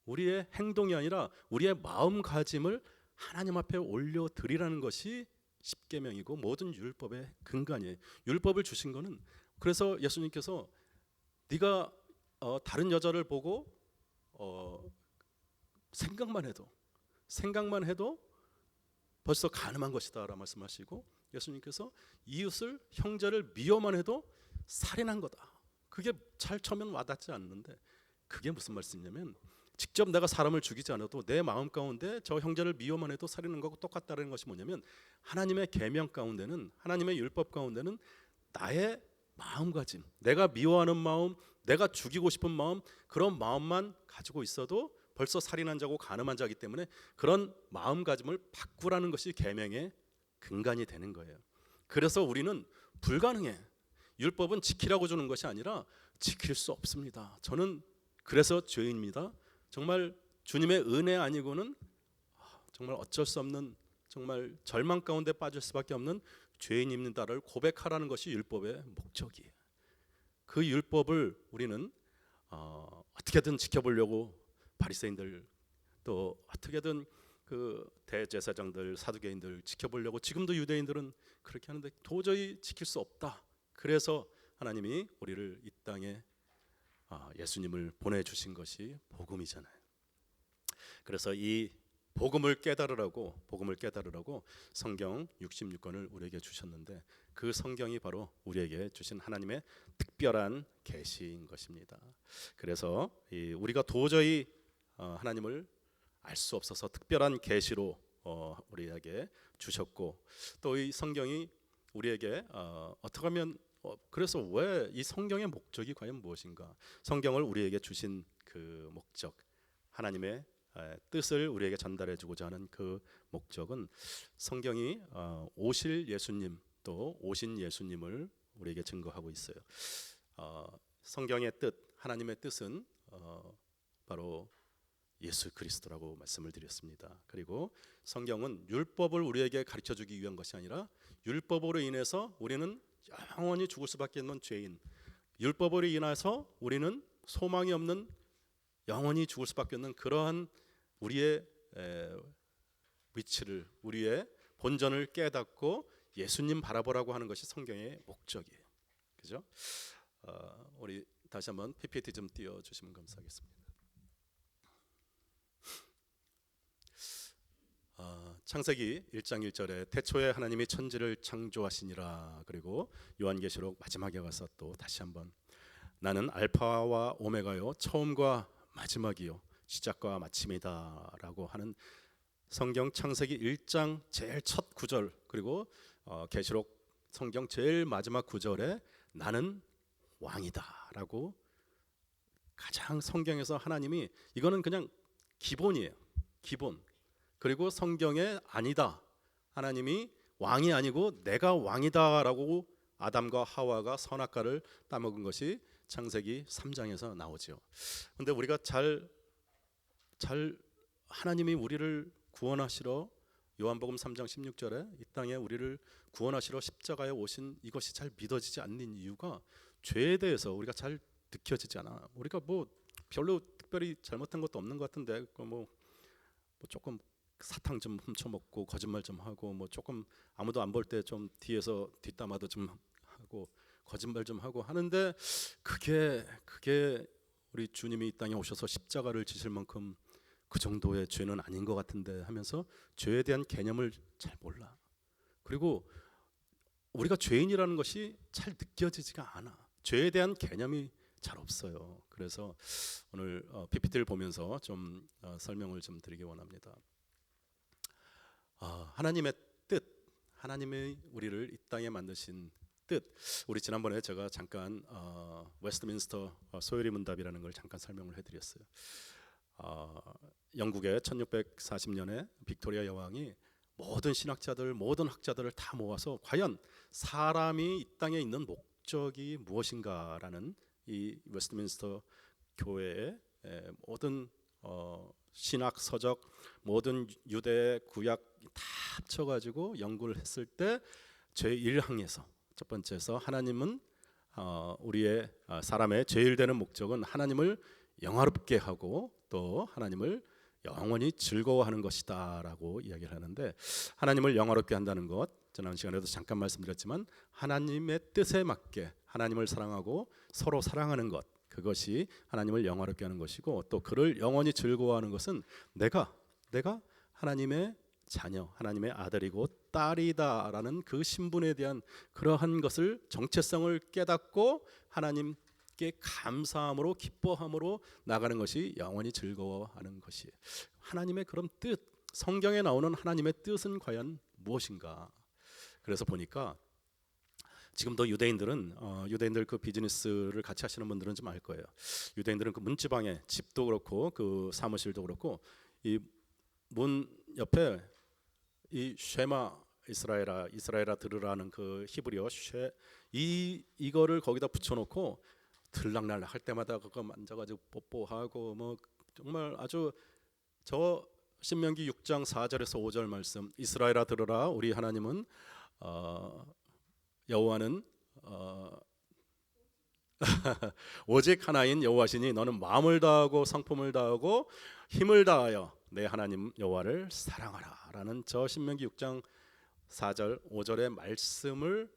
우리의 행동이 아니라 우리의 마음가짐을 하나님 앞에 올려드리라는 것이 십계명이고 모든 율법의 근간이에요. 율법을 주신 거는, 그래서 예수님께서 네가 다른 여자를 보고 생각만 해도 벌써 간음한 것이다 라고 말씀하시고, 예수님께서 이웃을 형제를 미워만 해도 살인한 거다. 그게 잘 처음엔 와닿지 않는데 그게 무슨 말씀이냐면 직접 내가 사람을 죽이지 않아도 내 마음 가운데 저 형제를 미워만 해도 살인한 거하고 똑같다는 것이 뭐냐면 하나님의 계명 가운데는, 하나님의 율법 가운데는 나의 마음가짐, 내가 미워하는 마음, 내가 죽이고 싶은 마음, 그런 마음만 가지고 있어도 벌써 살인한 자고 간음한 자이기 때문에 그런 마음가짐을 바꾸라는 것이 계명의 근간이 되는 거예요. 그래서 우리는 불가능해. 율법은 지키라고 주는 것이 아니라 지킬 수 없습니다. 저는 그래서 죄인입니다. 정말 주님의 은혜 아니고는 정말 어쩔 수 없는, 정말 절망 가운데 빠질 수밖에 없는 죄인입니다를 고백하라는 것이 율법의 목적이에요. 그 율법을 우리는 어떻게든 지켜보려고 바리새인들, 또 어떻게든 그 대제사장들, 사두개인들 지켜보려고 지금도 유대인들은 그렇게 하는데 도저히 지킬 수 없다. 그래서 하나님이 우리를 이 땅에 예수님을 보내주신 것이 복음이잖아요. 그래서 이 복음을 깨달으라고 성경 66권을 우리에게 주셨는데 그 성경이 바로 우리에게 주신 하나님의 특별한 계시인 것입니다. 그래서 우리가 도저히 하나님을 알 수 없어서 특별한 계시로 우리에게 주셨고, 또 이 성경이 우리에게 어떻게 하면 그래서 왜 이 성경의 목적이 과연 무엇인가? 성경을 우리에게 주신 그 목적, 하나님의 뜻을 우리에게 전달해 주고자 하는 그 목적은 성경이 오실 예수님, 또 오신 예수님을 우리에게 증거하고 있어요. 성경의 뜻, 하나님의 뜻은 바로 예수 그리스도라고 말씀을 드렸습니다. 그리고 성경은 율법을 우리에게 가르쳐 주기 위한 것이 아니라 율법으로 인해서 우리는 영원히 죽을 수밖에 없는 죄인, 율법으로 인해서 우리는 소망이 없는, 영원히 죽을 수밖에 없는 그러한 우리의 위치를, 우리의 본전을 깨닫고 예수님 바라보라고 하는 것이 성경의 목적이에요. 그죠? 우리 다시 한번 PPT 좀 띄워주시면 감사하겠습니다. 창세기 1장 1절에 태초에 하나님이 천지를 창조하시니라. 그리고 요한계시록 마지막에 가서 또 다시 한번 나는 알파와 오메가요 처음과 마지막이요 시작과 마침이다 라고 하는 성경 창세기 1장 제일 첫 구절, 그리고 계시록 성경 제일 마지막 구절에 나는 왕이다 라고 가장 성경에서 하나님이, 이거는 그냥 기본이에요. 기본. 그리고 성경에 아니다, 하나님이 왕이 아니고 내가 왕이다 라고 아담과 하와가 선악과를 따먹은 것이 창세기 3장에서 나오죠. 근데 우리가 잘 하나님이 우리를 구원하시러 요한복음 3장 16절에 이 땅에 우리를 구원하시러 십자가에 오신 이것이 잘 믿어지지 않는 이유가 죄에 대해서 우리가 잘 느껴지지 않아. 우리가 뭐 별로 특별히 잘못한 것도 없는 것 같은데 뭐 조금 사탕 좀 훔쳐먹고 거짓말 좀 하고 뭐 조금 아무도 안 볼 때 좀 뒤에서 뒷담화도 좀 하고 거짓말 좀 하고 하는데 그게 우리 주님이 이 땅에 오셔서 십자가를 지실 만큼 그 정도의 죄는 아닌 것 같은데 하면서 죄에 대한 개념을 잘 몰라. 그리고 우리가 죄인이라는 것이 잘 느껴지지가 않아. 죄에 대한 개념이 잘 없어요. 그래서 오늘 PPT를 보면서 좀 설명을 좀 드리기 원합니다. 하나님의 뜻, 하나님이 우리를 이 땅에 만드신 뜻, 우리 지난번에 제가 잠깐 웨스트민스터 소요리 문답이라는 걸 잠깐 설명을 해드렸어요. 영국의 1640년에 빅토리아 여왕이 모든 신학자들, 모든 학자들을 다 모아서 과연 사람이 이 땅에 있는 목적이 무엇인가라는 이 웨스트민스터 교회의 모든 신학 서적, 모든 유대 구약 다 합쳐가지고 연구를 했을 때 제1항에서 첫 번째에서 하나님은 우리의 사람의 제일 되는 목적은 하나님을 영화롭게 하고 또 하나님을 영원히 즐거워하는 것이다라고 이야기를 하는데, 하나님을 영화롭게 한다는 것 지난 시간에도 잠깐 말씀드렸지만 하나님의 뜻에 맞게 하나님을 사랑하고 서로 사랑하는 것, 그것이 하나님을 영화롭게 하는 것이고, 또 그를 영원히 즐거워하는 것은 내가 하나님의 자녀, 하나님의 아들이고 딸이다라는 그 신분에 대한 그러한 것을 정체성을 깨닫고 하나님께 감사함으로 기뻐함으로 나가는 것이 영원히 즐거워하는 것이에요. 하나님의 그런 뜻, 성경에 나오는 하나님의 뜻은 과연 무엇인가? 그래서 보니까 지금도 유대인들 그 비즈니스를 같이 하시는 분들은 좀 알 거예요. 유대인들은 그 문지방에 집도 그렇고 그 사무실도 그렇고 이 문 옆에 이 쉐마 이스라엘아 들으라는 그 히브리어 이거를 거기다 붙여놓고 들락날락 할 때마다 그거 만져가지고 뽀뽀하고 뭐 정말 아주 저 신명기 6장 4절에서 5절 말씀, 이스라엘아 들으라, 우리 하나님은 여호와는 오직 하나인 여호와시니 너는 마음을 다하고 성품을 다하고 힘을 다하여 내 하나님 여호와를 사랑하라 라는 저 신명기 6장 4절 5절의 말씀을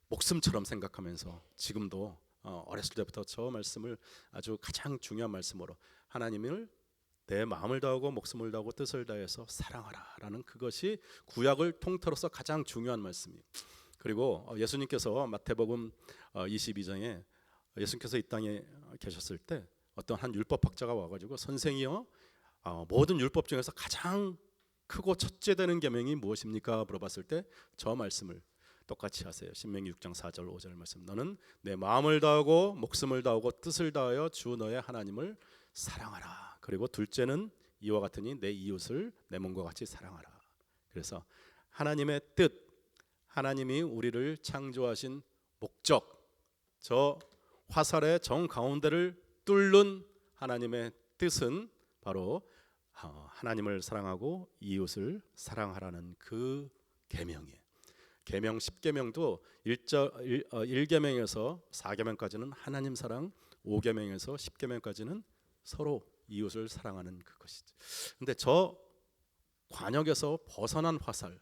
목숨처럼 생각하면서 지금도 어렸을 때부터 저 말씀을 아주 가장 중요한 말씀으로 하나님을 내 마음을 다하고 목숨을 다하고 뜻을 다해서 사랑하라 라는 그것이 구약을 통틀어서 가장 중요한 말씀이에요. 그리고 예수님께서 마태복음 22장에 예수님께서 이 땅에 계셨을 때 어떤 한 율법학자가 와가지고 선생이여 모든 율법 중에서 가장 크고 첫째 되는 계명이 무엇입니까? 물어봤을 때 저 말씀을 똑같이 하세요. 신명기 6장 4절 5절 말씀, 너는 내 마음을 다하고 목숨을 다하고 뜻을 다하여 주 너의 하나님을 사랑하라. 그리고 둘째는 이와 같으니 내 이웃을 내 몸과 같이 사랑하라. 그래서 하나님의 뜻, 하나님이 우리를 창조하신 목적, 저 화살의 정 가운데를 뚫는 하나님의 뜻은 바로 하나님을 사랑하고 이웃을 사랑하라는 그 계명이에요. 계명 10계명도 1계명에서 4계명까지는 하나님 사랑, 5계명에서 10계명까지는 서로 이웃을 사랑하는 그것이죠. 근데 저 관역에서 벗어난 화살,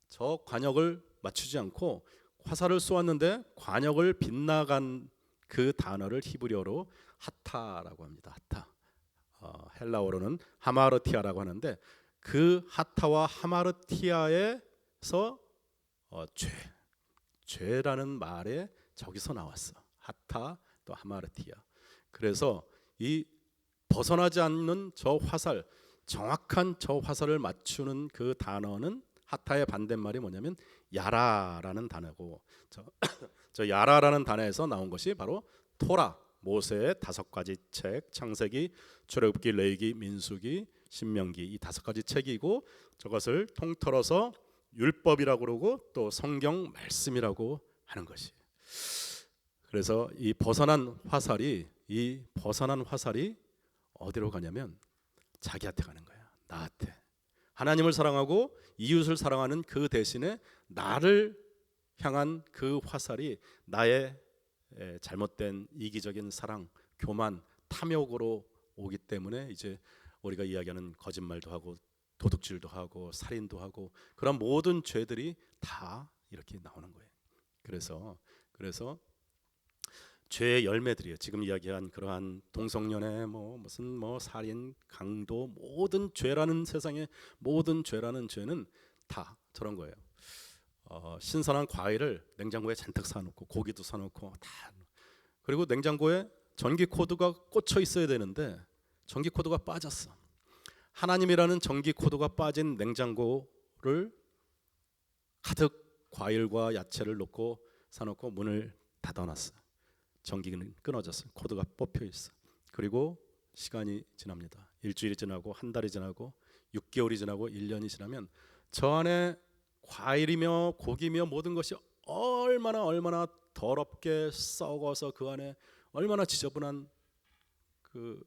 저 관역을 맞추지 않고 화살을 쏘았는데 관역을 빗나간 그 단어를 히브리어로 하타라고 합니다. 하타. 헬라어로는 하마르티아라고 하는데 그 하타와 하마르티아에서 죄라는 말에 저기서 나왔어. 하타 또 하마르티아. 그래서 이 벗어나지 않는 저 화살, 정확한 저 화살을 맞추는 그 단어는 하타의 반대말이 뭐냐면 야라라는 단어고 저 야라라는 단어에서 나온 것이 바로 토라, 모세의 5가지 책, 창세기, 출애굽기, 레위기, 민수기, 신명기 이 5가지 책이고 저것을 통틀어서 율법이라고 그러고 또 성경 말씀이라고 하는 것이. 그래서 이 벗어난 화살이 어디로 가냐면 자기한테 가는 거야. 나한테. 하나님을 사랑하고 이웃을 사랑하는 그 대신에 나를 향한 그 화살이 나의 잘못된 이기적인 사랑, 교만, 탐욕으로 오기 때문에 이제 우리가 이야기하는 거짓말도 하고 도둑질도 하고 살인도 하고 그런 모든 죄들이 다 이렇게 나오는 거예요. 그래서 죄의 열매들이에요. 지금 이야기한 그러한 동성연애, 무슨 살인, 강도, 모든 죄라는 세상의 모든 죄라는 죄는 다 저런 거예요. 신선한 과일을 냉장고에 잔뜩 사놓고 고기도 사놓고 다 그리고 냉장고에 전기 코드가 꽂혀 있어야 되는데 전기 코드가 빠졌어. 하나님이라는 전기 코드가 빠진 냉장고를 가득 과일과 야채를 넣고 사놓고 문을 닫아놨어. 전기는 끊어졌어. 코드가 뽑혀 있어. 그리고 시간이 지납니다. 일주일이 지나고 한 달이 지나고 6개월이 지나고 1년이 지나면 저 안에 과일이며 고기며 모든 것이 얼마나 더럽게 썩어서 그 안에 얼마나 지저분한 그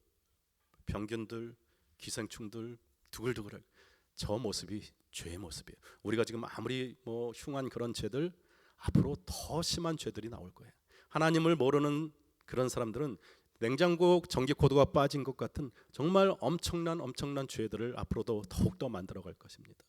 병균들, 기생충들 두글두글 저 모습이 죄의 모습이에요. 우리가 지금 아무리 흉한 그런 죄들 앞으로 더 심한 죄들이 나올 거예요. 하나님을 모르는 그런 사람들은 냉장고 전기 코드가 빠진 것 같은 정말 엄청난 죄들을 앞으로도 더욱더 만들어갈 것입니다.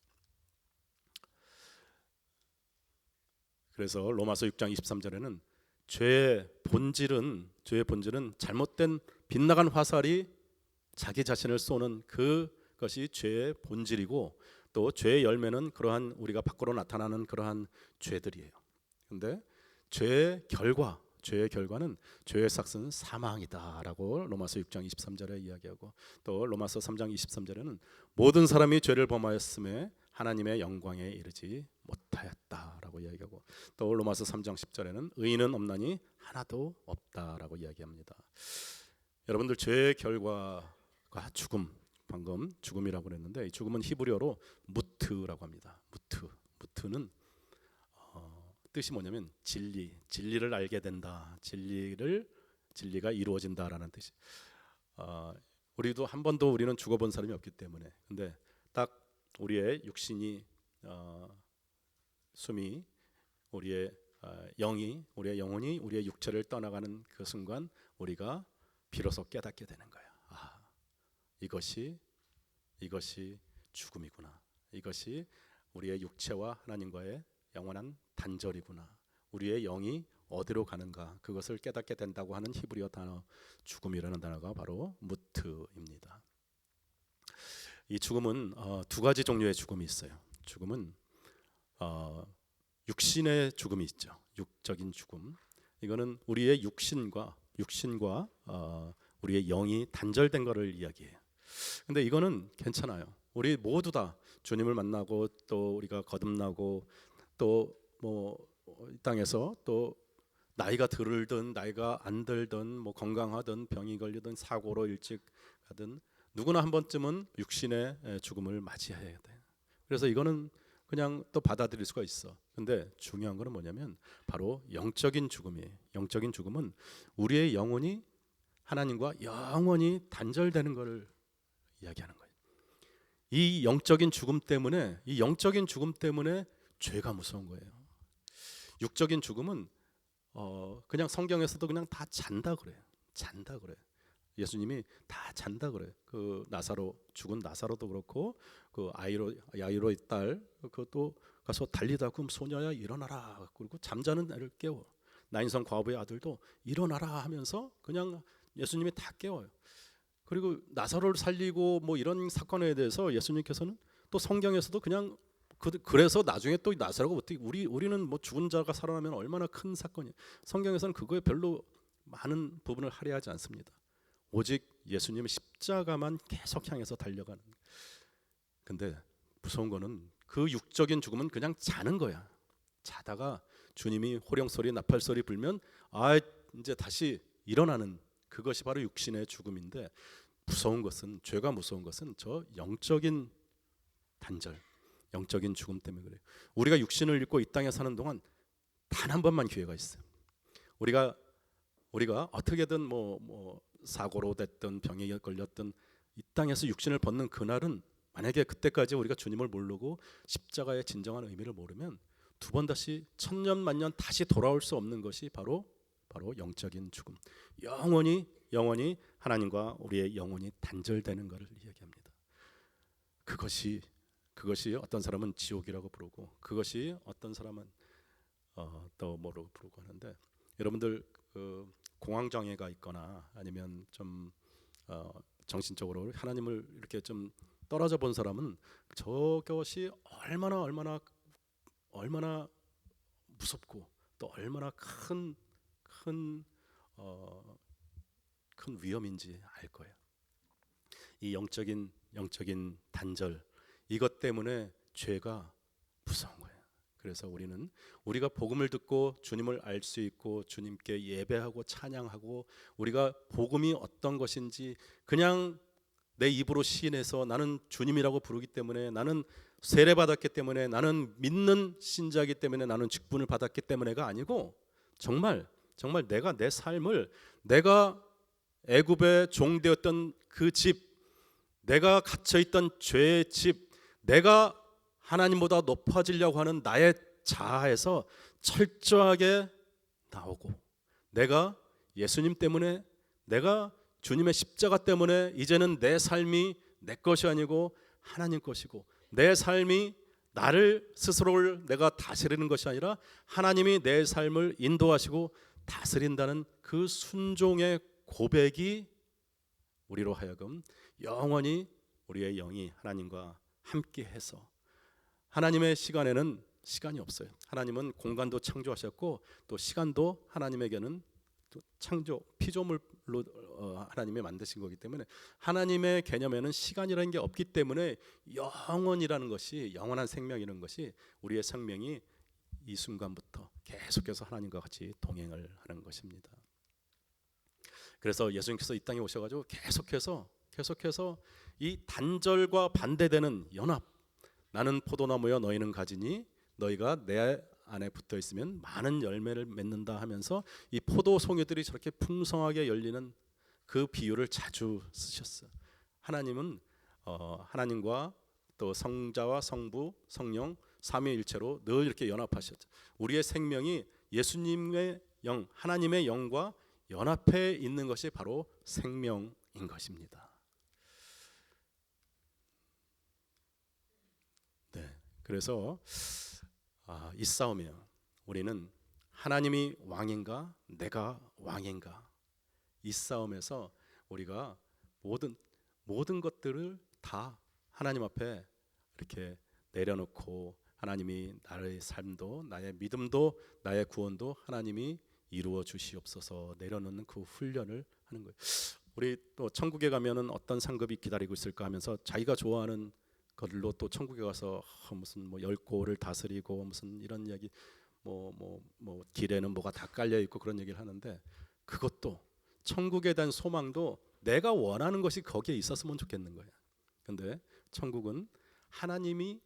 그래서 로마서 6장 23절에는 죄의 본질은 잘못된 빗나간 화살이 자기 자신을 쏘는 그것이 죄의 본질이고 또 죄의 열매는 그러한 우리가 밖으로 나타나는 그러한 죄들이에요. 근데 죄의 결과는 죄의 삭스는 사망이다라고 로마서 6장 23절에 이야기하고, 또 로마서 3장 23절에는 모든 사람이 죄를 범하였음에 하나님의 영광에 이르지 못하였다라고 이야기하고, 또 로마서 3장 10절에는 의인은 없나니 하나도 없다라고 이야기합니다. 여러분들, 죄의 결과가 죽음, 방금 죽음이라고 그랬는데, 이 죽음은 히브리어로 무트라고 합니다. 무트는 뜻이 뭐냐면 진리를 알게 된다, 진리가 이루어진다라는 뜻이. 우리도 한 번도 우리는 죽어본 사람이 없기 때문에, 근데 딱 우리의 육신이 숨이, 우리의 영이, 우리의 영혼이 우리의 육체를 떠나가는 그 순간 우리가 비로소 깨닫게 되는 거예요. 이것이 죽음이구나. 이것이 우리의 육체와 하나님과의 영원한 단절이구나. 우리의 영이 어디로 가는가, 그것을 깨닫게 된다고 하는 히브리어 단어, 죽음이라는 단어가 바로 무트입니다. 이 죽음은 두 가지 종류의 죽음이 있어요. 죽음은 육신의 죽음이 있죠. 육적인 죽음. 이거는 우리의 육신과 우리의 영이 단절된 것을 이야기해요. 근데 이거는 괜찮아요. 우리 모두 다 주님을 만나고, 또 우리가 거듭나고, 또 이 땅에서 또 나이가 들든 나이가 안 들든, 건강하든 병이 걸리든 사고로 일찍 가든, 누구나 한 번쯤은 육신의 죽음을 맞이해야 돼. 그래서 이거는 그냥 또 받아들일 수가 있어. 근데 중요한 거는 뭐냐면 바로 영적인 죽음이에요. 영적인 죽음은 우리의 영혼이 하나님과 영원히 단절되는 것을 이야기하는 거예요. 이 영적인 죽음 때문에 죄가 무서운 거예요. 육적인 죽음은 그냥 성경에서도 그냥 다 잔다 그래요. 예수님이 다 잔다 그래요. 그 죽은 나사로도 그렇고, 그 야이로의 딸, 그것도 가서 달리다 그럼 소녀야 일어나라, 그리고 잠자는 애를 깨워. 나인성 과부의 아들도 일어나라 하면서 그냥 예수님이 다 깨워요. 그리고 나사로를 살리고 이런 사건에 대해서 예수님께서는 또 성경에서도 그냥 그래서 나중에 또 나사로가 어떻게, 우리는 죽은 자가 살아나면 얼마나 큰 사건이에요. 성경에서는 그거에 별로 많은 부분을 할애하지 않습니다. 오직 예수님의 십자가만 계속 향해서 달려가는. 근데 무서운 거는 그 육적인 죽음은 그냥 자는 거야. 자다가 주님이 호령소리, 나팔소리 불면 이제 다시 일어나는, 그것이 바로 육신의 죽음인데, 죄가 무서운 것은 저 영적인 단절, 영적인 죽음 때문에 그래요. 우리가 육신을 입고 이 땅에 사는 동안 단 한 번만 기회가 있어요. 우리가 어떻게든 사고로 됐든 병에 걸렸든 이 땅에서 육신을 벗는 그날은, 만약에 그때까지 우리가 주님을 모르고 십자가의 진정한 의미를 모르면 두 번 다시 천년 만년 다시 돌아올 수 없는 것이 바로 영적인 죽음. 영원히 하나님과 우리의 영혼이 단절되는 것을 이야기합니다. 그것이 어떤 사람은 지옥이라고 부르고, 그것이 어떤 사람은 또 뭐로 부르고 하는데, 여러분들 공황 장애가 있거나 아니면 좀 정신적으로 하나님을 이렇게 좀 떨어져 본 사람은 저것이 얼마나 무섭고 또 얼마나 큰 위험인지 알 거예요. 이 영적인 단절, 이것 때문에 죄가 무서운 거예요. 그래서 우리가 복음을 듣고 주님을 알 수 있고, 주님께 예배하고 찬양하고, 우리가 복음이 어떤 것인지 그냥 내 입으로 시인해서 나는 주님이라고 부르기 때문에, 나는 세례 받았기 때문에, 나는 믿는 신자이기 때문에, 나는 직분을 받았기 때문에가 아니고, 정말 내가 내 삶을, 내가 애굽에 종되었던 그 집, 내가 갇혀있던 죄의 집, 내가 하나님보다 높아지려고 하는 나의 자아에서 철저하게 나오고, 내가 예수님 때문에, 내가 주님의 십자가 때문에 이제는 내 삶이 내 것이 아니고 하나님 것이고, 내 삶이 나를 스스로를 내가 다스리는 것이 아니라 하나님이 내 삶을 인도하시고 다스린다는 그 순종의 고백이 우리로 하여금 영원히 우리의 영이 하나님과 함께해서 하나님의 시간에는 시간이 없어요. 하나님은 공간도 창조하셨고 또 시간도 하나님에게는 또 창조 피조물로 하나님이 만드신 거기 때문에 하나님의 개념에는 시간이라는 게 없기 때문에 영원이라는 것이 영원한 생명이라는 것이 우리의 생명이 이 순간부터 계속해서 하나님과 같이 동행을 하는 것입니다. 그래서 예수님께서 이 땅에 오셔가지고 계속해서 이 단절과 반대되는 연합, 나는 포도나무여 너희는 가지니 너희가 내 안에 붙어 있으면 많은 열매를 맺는다 하면서 이 포도 송이들이 저렇게 풍성하게 열리는 그 비유를 자주 쓰셨어요. 하나님은 하나님과 또 성자와 성부, 성령 삼위일체로 늘 이렇게 연합하셨죠. 우리의 생명이 예수님의 영, 하나님의 영과 연합해 있는 것이 바로 생명인 것입니다. 네, 그래서 이 싸움이에요. 우리는 하나님이 왕인가 내가 왕인가, 이 싸움에서 우리가 모든 것들을 다 하나님 앞에 이렇게 내려놓고 하나님이 나의 삶도 나의 믿음도 나의 구원도 하나님이 이루어 주시옵소서 내려놓는 그 훈련을 하는 거예요. 우리 또 천국에 가면은 어떤 상급이 기다리고 있을까 하면서 자기가 좋아하는 걸로 또 천국에 가서 무슨 뭐 10고를 다스리고 무슨 이런 이야기 뭐 길에는 뭐가 다 깔려 있고 그런 얘기를 하는데, 그것도 천국에 대한 소망도 내가 원하는 것이 거기에 있었으면 좋겠는 거예요. 근데 천국은 하나님이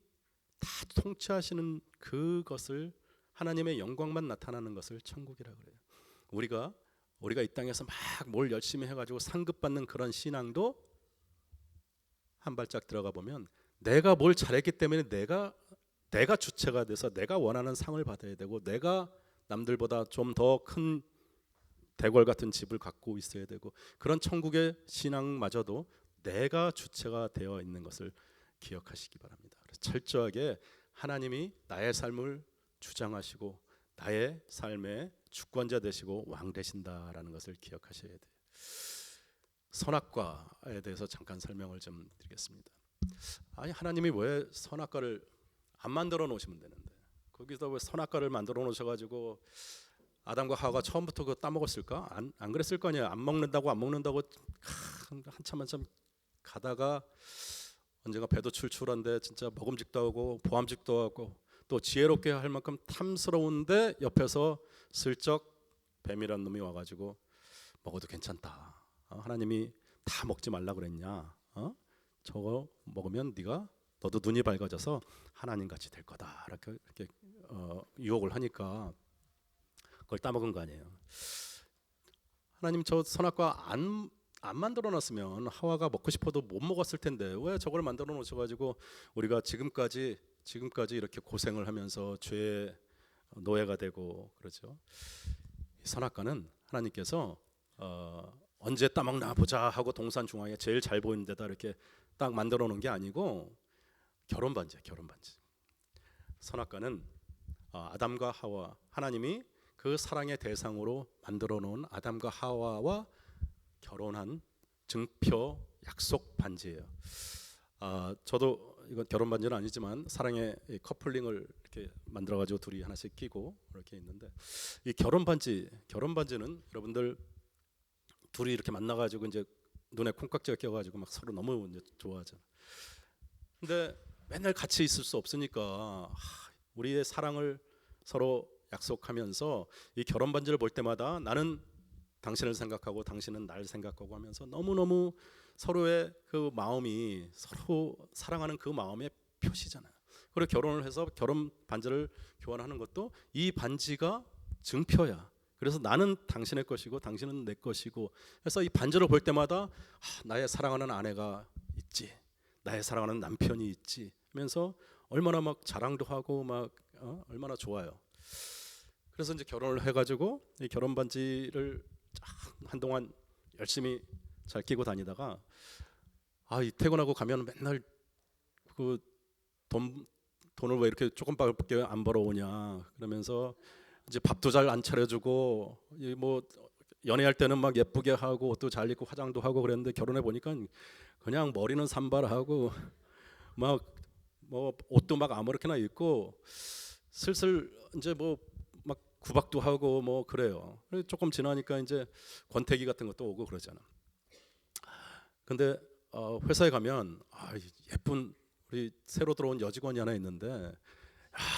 다 통치하시는 그것을, 하나님의 영광만 나타나는 것을 천국이라고 그래요. 우리가 이 땅에서 막 뭘 열심히 해가지고 상급 받는 그런 신앙도 한 발짝 들어가 보면 내가 뭘 잘했기 때문에 내가 주체가 돼서 내가 원하는 상을 받아야 되고, 내가 남들보다 좀 더 큰 대궐 같은 집을 갖고 있어야 되고, 그런 천국의 신앙마저도 내가 주체가 되어 있는 것을 기억하시기 바랍니다. 그래서 철저하게 하나님이 나의 삶을 주장하시고 나의 삶의 주권자 되시고 왕 되신다라는 것을 기억하셔야 돼요. 선악과에 대해서 잠깐 설명을 좀 드리겠습니다. 아니, 하나님이 왜 선악과를 안 만들어 놓으시면 되는데 거기서 왜 선악과를 만들어 놓으셔가지고 아담과 하와가 처음부터 그거 따먹었을까? 안 그랬을 거 아니에요. 안 먹는다고 한참 가다가 언젠가 배도 출출한데 진짜 먹음직도 하고 보암직도 하고 또 지혜롭게 할 만큼 탐스러운데 옆에서 슬쩍 뱀이란 놈이 와가지고 먹어도 괜찮다. 하나님이 다 먹지 말라 그랬냐? 저거 먹으면 너도 눈이 밝아져서 하나님 같이 될 거다. 이렇게 유혹을 하니까 그걸 따먹은 거 아니에요. 하나님 저 선악과 안 만들어 놨으면 하와가 먹고 싶어도 못 먹었을 텐데 왜 저걸 만들어 놓으셔가지고 우리가 지금까지 이렇게 고생을 하면서 죄의 노예가 되고 그렇죠. 선악과는 하나님께서 언제 따먹나 보자 하고 동산 중앙에 제일 잘 보이는 데다 이렇게 딱 만들어 놓은 게 아니고 결혼 반지예요. 선악과는 아담과 하와, 하나님이 그 사랑의 대상으로 만들어 놓은 아담과 하와와 결혼한 증표 약속 반지예요. 저도 이건 결혼 반지는 아니지만 사랑의 커플링을 이렇게 만들어 가지고 둘이 하나씩 끼고 이렇게 있는데, 이 결혼 반지는 여러분들 둘이 이렇게 만나 가지고 이제 눈에 콩깍지가 껴 가지고 막 서로 너무 이제 좋아하잖아. 근데 맨날 같이 있을 수 없으니까 우리의 사랑을 서로 약속하면서 이 결혼 반지를 볼 때마다 나는 당신을 생각하고 당신은 날 생각하고 하면서 너무너무 서로의 그 마음이 서로 사랑하는 그 마음의 표시잖아요. 그리고 결혼을 해서 결혼 반지를 교환하는 것도 이 반지가 증표야. 그래서 나는 당신의 것이고 당신은 내 것이고, 그래서 이 반지를 볼 때마다 나의 사랑하는 아내가 있지, 나의 사랑하는 남편이 있지 하면서 얼마나 막 자랑도 하고 막 얼마나 좋아요. 그래서 이제 결혼을 해가지고 이 결혼 반지를 한동안 열심히 잘 끼고 다니다가 이 퇴근하고 가면 맨날 그 돈을 왜 이렇게 조금밖에 안 벌어오냐 그러면서 이제 밥도 잘 안 차려주고 뭐 연애할 때는 막 예쁘게 하고 옷도 잘 입고 화장도 하고 그랬는데 결혼해 보니까 그냥 머리는 산발하고 막 뭐 옷도 막 아무렇게나 입고 슬슬 이제 뭐 막 구박도 하고 뭐 그래요. 조금 지나니까 이제 권태기 같은 것도 오고 그러잖아. 근데 회사에 가면 예쁜 우리 새로 들어온 여직원이 하나 있는데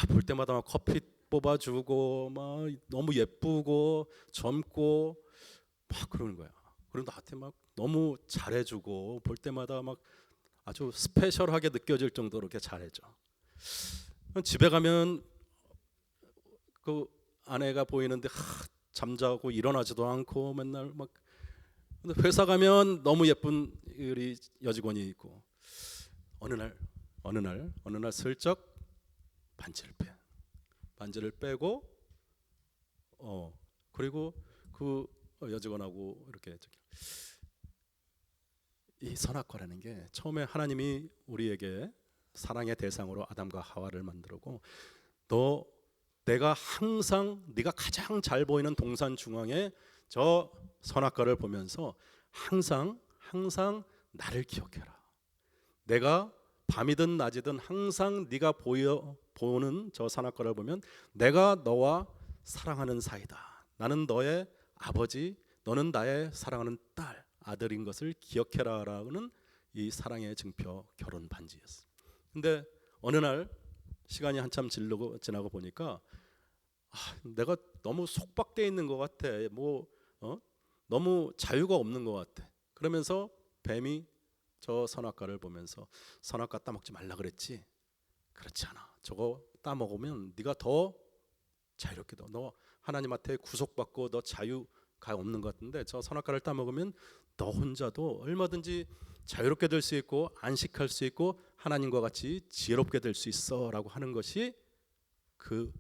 볼 때마다 막 커피 뽑아주고 막 너무 예쁘고 젊고 막 그러는 거야. 그리고 나한테 막 너무 잘해주고 볼 때마다 막 아주 스페셜하게 느껴질 정도로 이렇게 잘해줘. 집에 가면 그 아내가 보이는데 잠자고 일어나지도 않고 맨날 막. 근데 회사 가면 너무 예쁜 우리 여직원이 있고 어느 날 슬쩍 반지를 빼고 그리고 그 여직원하고 이렇게 이 선악과라는 게 처음에 하나님이 우리에게 사랑의 대상으로 아담과 하와를 만들고 내가 항상 네가 가장 잘 보이는 동산 중앙에 저 선악과를 보면서 항상 나를 기억해라. 내가 밤이든 낮이든 항상 네가 보는 저 선악과를 보면 내가 너와 사랑하는 사이다. 나는 너의 아버지, 너는 나의 사랑하는 딸, 아들인 것을 기억해라라는 이 사랑의 증표 결혼 반지였어. 근데 어느 날 시간이 한참 지나고 보니까 내가 너무 속박돼 있는 것 같아. 너무 자유가 없는 것 같아. 그러면서 뱀이 저 선악과를 보면서 선악과 따먹지 말라 그랬지? 그렇지 않아. 저거 따먹으면 네가 더 자유롭게 너 하나님한테 구속받고 너 자유가 없는 것 같은데 저 선악과를 따먹으면 너 혼자도 얼마든지 자유롭게 될 수 있고 안식할 수 있고 하나님과 같이 지혜롭게 될 수 있어라고 하는 것이 그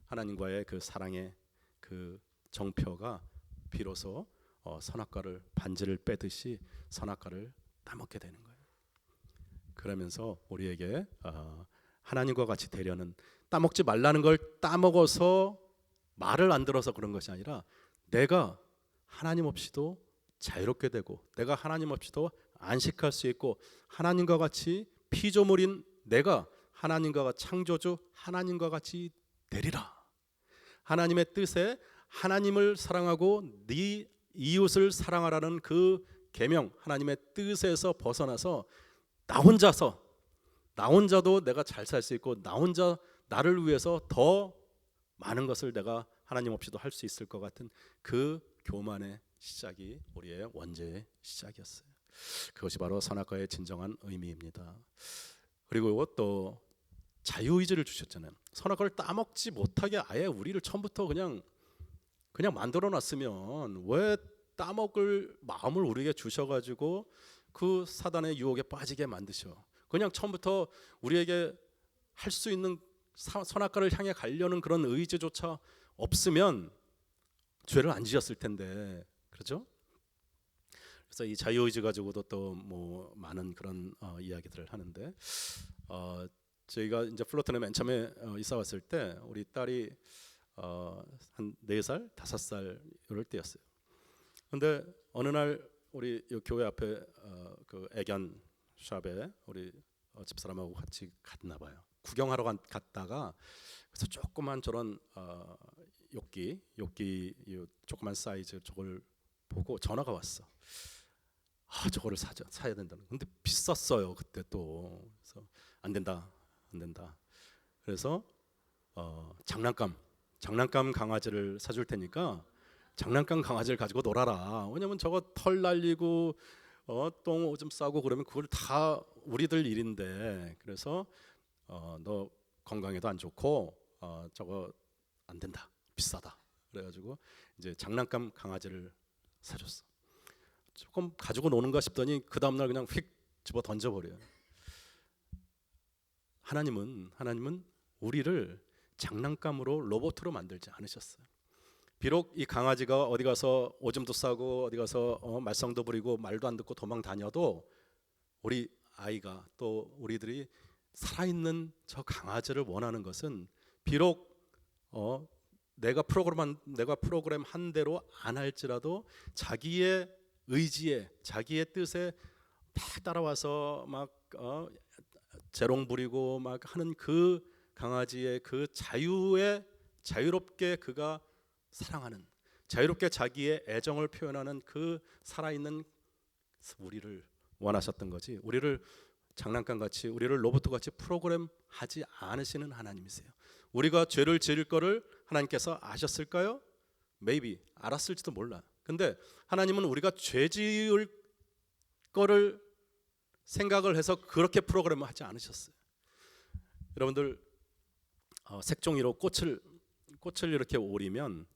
하나님과의 그 사랑의 그 정표가 비로소 선악과를 반지를 빼듯이 선악과를 따먹게 되는 거예요. 그러면서 우리에게 하나님과 같이 되려는 따먹지 말라는 걸 따먹어서 말을 안 들어서 그런 것이 아니라 내가 하나님 없이도 자유롭게 되고 내가 하나님 없이도 안식할 수 있고 하나님과 같이 피조물인 내가 하나님과 창조주 하나님과 같이 되리라. 하나님의 뜻에 하나님을 사랑하고 네 이웃을 사랑하라는 그 계명 하나님의 뜻에서 벗어나서 나 혼자도 내가 잘 살 수 있고 나 혼자 나를 위해서 더 많은 것을 내가 하나님 없이도 할 수 있을 것 같은 그 교만의 시작이 우리의 원죄의 시작이었어요. 그것이 바로 선악과의 진정한 의미입니다. 그리고 또 자유의지를 주셨잖아요. 선악과를 따먹지 못하게 아예 우리를 처음부터 그냥 만들어놨으면 왜 따먹을 마음을 우리에게 주셔가지고 그 사단의 유혹에 빠지게 만드셔. 그냥 처음부터 우리에게 할 수 있는 선악과를 향해 가려는 그런 의지조차 없으면 죄를 안 지었을 텐데, 그렇죠? 그래서 이 자유의지 가지고도 또 뭐 많은 그런 이야기들을 하는데, 저희가 이제 플로튼에 맨 처음에 이사 왔을 때 우리 딸이 한 4살, 5살 이럴 때였어요. 근데 어느 날 우리 교회 앞에 그 애견 샵에 우리 집사람하고 같이 갔나 봐요. 구경하러 갔다가 그래서 조그만 저런 요끼 조그만 사이즈 저걸 보고 전화가 왔어. 저거를 사야 된다는. 근데 비쌌어요 그때 또. 그래서 안 된다. 그래서 장난감 강아지를 사줄 테니까 장난감 강아지를 가지고 놀아라. 왜냐면 저거 털 날리고 똥 오줌 싸고 그러면 그걸 다 우리들 일인데, 그래서 너 건강에도 안 좋고 저거 안 된다. 비싸다. 그래가지고 이제 장난감 강아지를 사줬어. 조금 가지고 노는가 싶더니 그 다음날 그냥 휙 집어 던져버려요. 하나님은 우리를 장난감으로 로봇으로 만들지 않으셨어요. 비록 이 강아지가 어디 가서 오줌도 싸고 어디 가서 말썽도 부리고 말도 안 듣고 도망 다녀도 우리 아이가 또 우리들이 살아있는 저 강아지를 원하는 것은 비록 내가 프로그램 한 대로 안 할지라도 자기의 의지에 자기의 뜻에 막 따라와서 막 재롱 부리고 막 하는 그 강아지의 그 자유롭게 그가 사랑하는, 자유롭게 자기의 애정을 표현하는 그 살아있는 우리를 원하셨던 거지, 우리를 장난감같이, 우리를 로봇같이 프로그램하지 않으시는 하나님이세요. 우리가 죄를 지을 거를 하나님께서 아셨을까요? Maybe 알았을지도 몰라. 근데 하나님은 우리가 죄 지을 거를 생각을 해서 그렇게 프로그램을 하지 않으셨어요. 여러분들 색종이로 꽃을 이렇게 오리면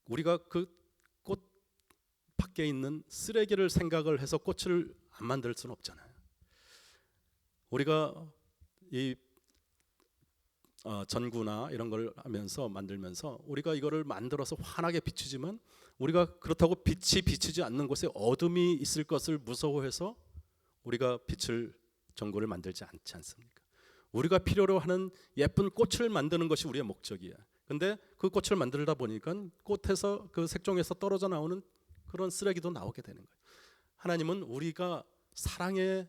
우리가 그 꽃 밖에 있는 쓰레기를 생각을 해서 꽃을 안 만들 수는 없잖아요. 우리가 이 전구나 이런 걸 하면서 만들면서 우리가 이거를 만들어서 환하게 비추지만 우리가 그렇다고 빛이 비치지 않는 곳에 어둠이 있을 것을 무서워해서 우리가 빛을 전구를 만들지 않지 않습니까? 우리가 필요로 하는 예쁜 꽃을 만드는 것이 우리의 목적이야. 근데 그 꽃을 만들다 보니까 꽃에서 그 색종에서 떨어져 나오는 그런 쓰레기도 나오게 되는 거예요. 하나님은 우리가 사랑의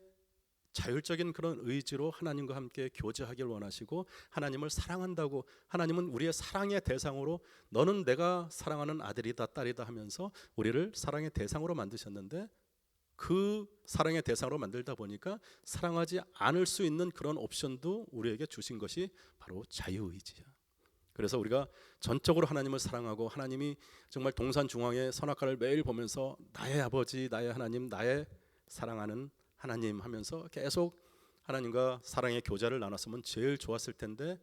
자율적인 그런 의지로 하나님과 함께 교제하길 원하시고, 하나님을 사랑한다고, 하나님은 우리의 사랑의 대상으로 너는 내가 사랑하는 아들이다 딸이다 하면서 우리를 사랑의 대상으로 만드셨는데, 그 사랑의 대상으로 만들다 보니까 사랑하지 않을 수 있는 그런 옵션도 우리에게 주신 것이 바로 자유의지야. 그래서 우리가 전적으로 하나님을 사랑하고, 하나님이 정말 동산 중앙에 선악과를 매일 보면서 나의 아버지, 나의 하나님, 나의 사랑하는 하나님 하면서 계속 하나님과 사랑의 교제를 나눴으면 제일 좋았을 텐데,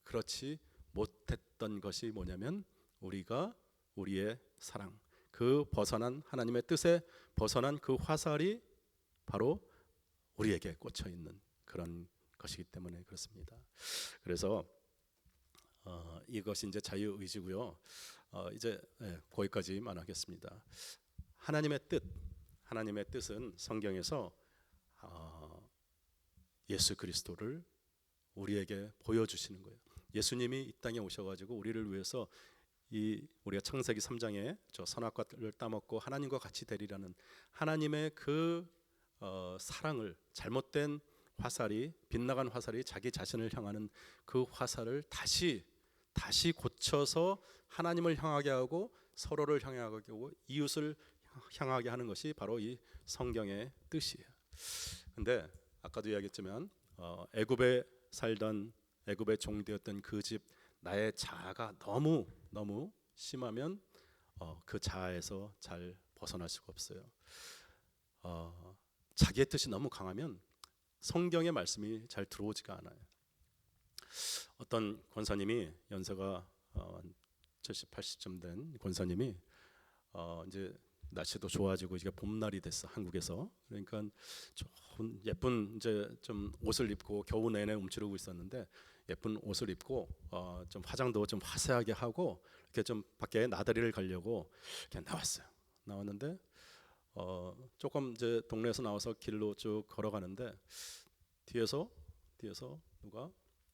그렇지 못했던 것이 뭐냐면 우리가 우리의 사랑, 그 벗어난 하나님의 뜻에 벗어난 그 화살이 바로 우리에게 꽂혀 있는 그런 것이기 때문에 그렇습니다. 그래서 이것이 이제 자유의지고요. 이제 거기까지만 하겠습니다. 하나님의 뜻은 성경에서 예수 그리스도를 우리에게 보여주시는 거예요. 예수님이 이 땅에 오셔가지고 우리를 위해서 우리가 창세기 3장에 저 선악과를 따먹고 하나님과 같이 되리라는 하나님의 그 사랑을, 잘못된 화살이, 빗나간 화살이 자기 자신을 향하는 그 화살을 다시 고쳐서 하나님을 향하게 하고 서로를 향하게 하고 이웃을 향하게 하는 것이 바로 이 성경의 뜻이에요. 근데 아까도 이야기했지만 애굽에 살던, 애굽의 종되었던 그 집, 나의 자아가 너무 심하면 그 자아에서 잘 벗어날 수가 없어요. 자기의 뜻이 너무 강하면 성경의 말씀이 잘 들어오지가 않아요. 어떤 권사님이, 연세가 70, 80쯤 된 권사님이 이제 날씨도 좋아지고 이제 봄날이 됐어, 한국에서. 그러니까 좀 예쁜 이제 좀 옷을 입고, 겨우 내내 움츠르고 있었는데 예쁜 옷을 입고 좀 화장도 좀 화사하게 하고 이렇게 좀 밖에 나들이를 가려고 이렇게 나왔는데 조금 이제 동네에서 나와서 길로 쭉 걸어가는데 뒤에서 누가,